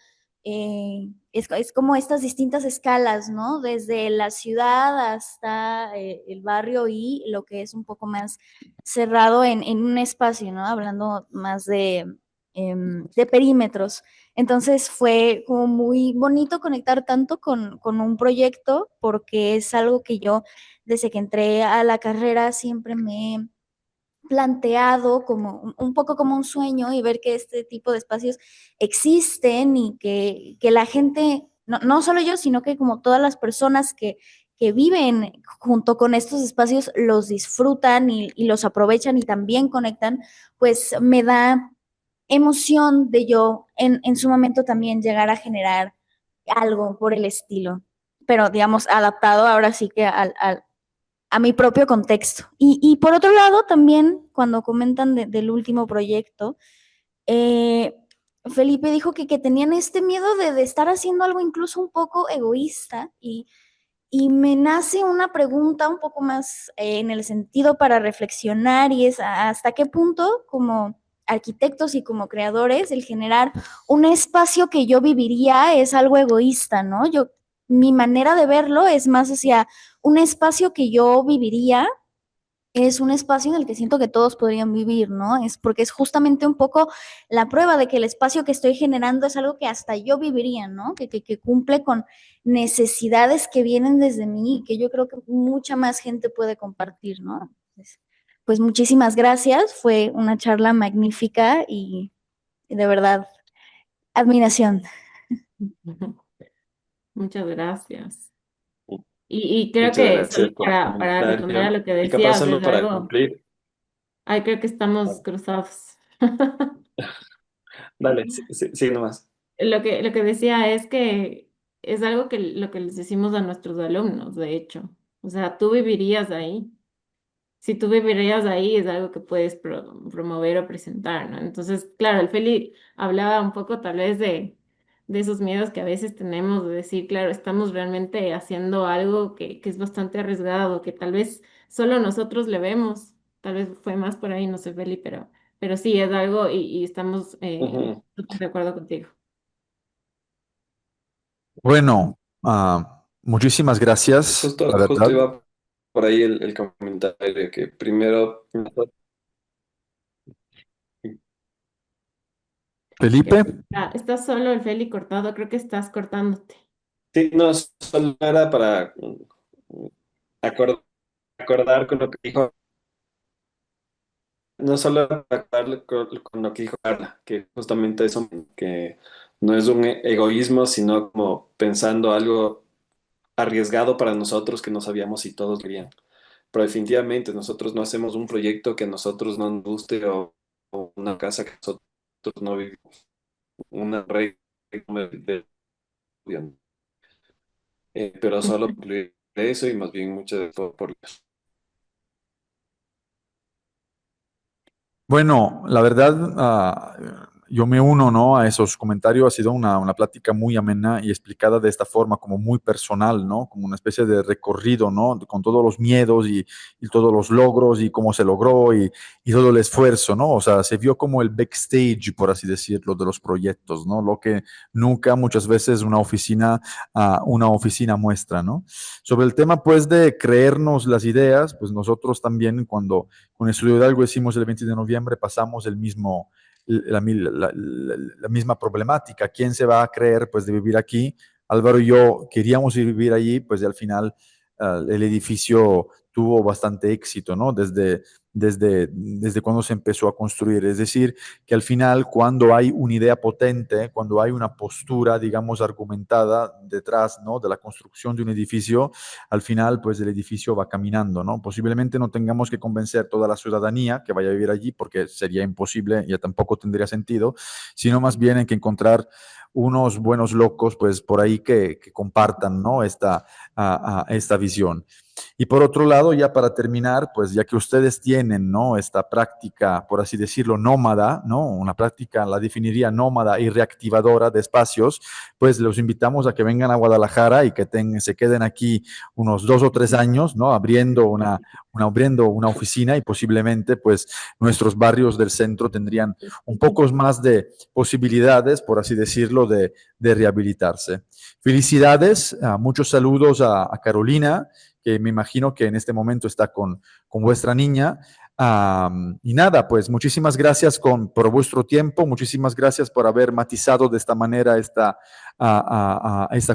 Es como estas distintas escalas, ¿no? Desde la ciudad hasta el barrio y lo que es un poco más cerrado en un espacio, ¿no? Hablando más de perímetros. Entonces fue como muy bonito conectar tanto con un proyecto porque es algo que yo desde que entré a la carrera siempre me planteado como un poco como un sueño y ver que este tipo de espacios existen y que la gente, no solo yo, sino que como todas las personas que viven junto con estos espacios los disfrutan y los aprovechan y también conectan, pues me da emoción de yo en su momento también llegar a generar algo por el estilo, pero digamos adaptado ahora sí que a mi propio contexto. Y por otro lado, también cuando comentan del último proyecto, eh, Felipe dijo que tenían este miedo de estar haciendo algo incluso un poco egoísta y me nace una pregunta un poco más en el sentido para reflexionar y es hasta qué punto como arquitectos y como creadores el generar un espacio que yo viviría es algo egoísta, ¿no? Mi manera de verlo es más hacia un espacio que yo viviría es un espacio en el que siento que todos podrían vivir, ¿no? Es porque es justamente un poco la prueba de que el espacio que estoy generando es algo que hasta yo viviría, ¿no? Que cumple con necesidades que vienen desde mí y que yo creo que mucha más gente puede compartir, ¿no? Entonces, pues muchísimas gracias, fue una charla magnífica y de verdad, admiración. Muchas gracias. Y creo Muchas que solo gracias por el para responder a comentario. lo que Y capaz decías, solo es para algo, cumplir. ay, creo que estamos cruzados. Dale, sí, sí, sí, nomás. Lo que decía es que es algo que lo que les decimos a nuestros alumnos, de hecho. O sea, tú vivirías ahí. Si tú vivirías ahí, es algo que puedes promover o presentar, ¿no? Entonces, claro, el Feli hablaba un poco tal vez de esos miedos que a veces tenemos de decir, claro, estamos realmente haciendo algo que es bastante arriesgado, que tal vez solo nosotros le vemos. Tal vez fue más por ahí, no sé, Feli, pero sí, es algo y estamos Ujú. de acuerdo contigo. Bueno, muchísimas gracias, la Justo verdad. iba por ahí el comentario que primero, Felipe, Estás solo el Feli cortado, creo que estás cortándote. sí, no, solo era para acor- acordar con lo que dijo, no solo para acordar con lo que dijo Carla, que justamente eso, que no es un egoísmo, sino como pensando algo arriesgado para nosotros que no sabíamos si todos querían. Pero definitivamente nosotros no hacemos un proyecto que a nosotros no nos guste o una casa que nosotros no vivimos, una regla de pero solo por eso y más bien mucho de todo por bueno, la verdad, yo me uno, ¿no?, a esos comentarios. Ha sido una plática muy amena y explicada de esta forma, como muy personal, ¿no? Como una especie de recorrido, ¿no? Con todos los miedos y todos los logros y cómo se logró y todo el esfuerzo, ¿no? O sea, se vio como el backstage, por así decirlo, de los proyectos, ¿no? Lo que nunca muchas veces una oficina muestra, ¿no? Sobre el tema, pues, de creernos las ideas, pues nosotros también cuando con Estudio Hidalgo hicimos el 20 de noviembre, pasamos la misma problemática. ¿Quién se va a creer, pues, de vivir aquí? Álvaro y yo queríamos vivir allí, pues, y al final el edificio tuvo bastante éxito, ¿no? Desde cuando se empezó a construir. Es decir, que al final, cuando hay una idea potente, cuando hay una postura, digamos, argumentada detrás, ¿no?, de la construcción de un edificio, al final, pues el edificio va caminando, ¿no? Posiblemente no tengamos que convencer toda la ciudadanía que vaya a vivir allí, porque sería imposible, ya tampoco tendría sentido, sino más bien hay que encontrar unos buenos locos, pues por ahí que compartan, ¿no?, esta visión. Y por otro lado, ya para terminar, pues ya que ustedes tienen, ¿no?, esta práctica, por así decirlo, nómada, ¿no?, una práctica, la definiría nómada y reactivadora de espacios, pues los invitamos a que vengan a Guadalajara y que se queden aquí unos 2 o 3 años, ¿no?, abriendo una oficina, y posiblemente, pues, nuestros barrios del centro tendrían un poco más de posibilidades, por así decirlo, de rehabilitarse. Felicidades, muchos saludos a Carolina, que me imagino que en este momento está con vuestra niña. Y nada, pues muchísimas gracias por vuestro tiempo, muchísimas gracias por haber matizado de esta manera esta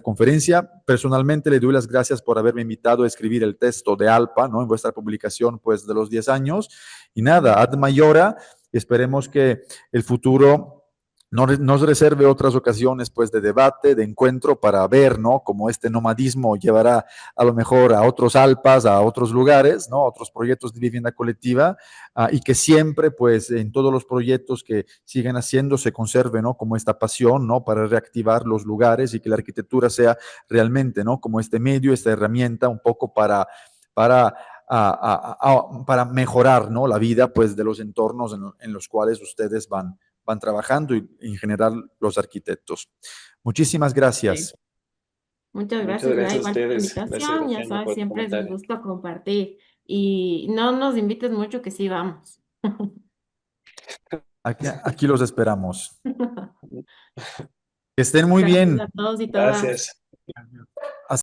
conferencia. Personalmente le doy las gracias por haberme invitado a escribir el texto de ALPA, ¿no?, en vuestra publicación, pues, de los 10 años. Y nada, ad maiora, esperemos que el futuro nos reserve otras ocasiones, pues, de debate, de encuentro, para ver, ¿no?, cómo este nomadismo llevará a lo mejor a otros ALPAs, a otros lugares, ¿no?, a otros proyectos de vivienda colectiva, y que siempre, pues, en todos los proyectos que sigan haciendo se conserve, ¿no?, como esta pasión, ¿no?, para reactivar los lugares, y que la arquitectura sea realmente, ¿no?, como este medio, esta herramienta un poco para para mejorar, ¿no?, la vida, pues, de los entornos en los cuales ustedes van trabajando, y en general los arquitectos. Muchísimas gracias. Muchas Muchas gracias, gracias a igual por la ustedes. Gracias, invitación, ya Graciela, sabes, por tu siempre es un comentario. gusto compartir. Y no nos invites mucho, que sí vamos. Aquí los esperamos. Que estén muy Gracias bien. a todos y todas. Gracias.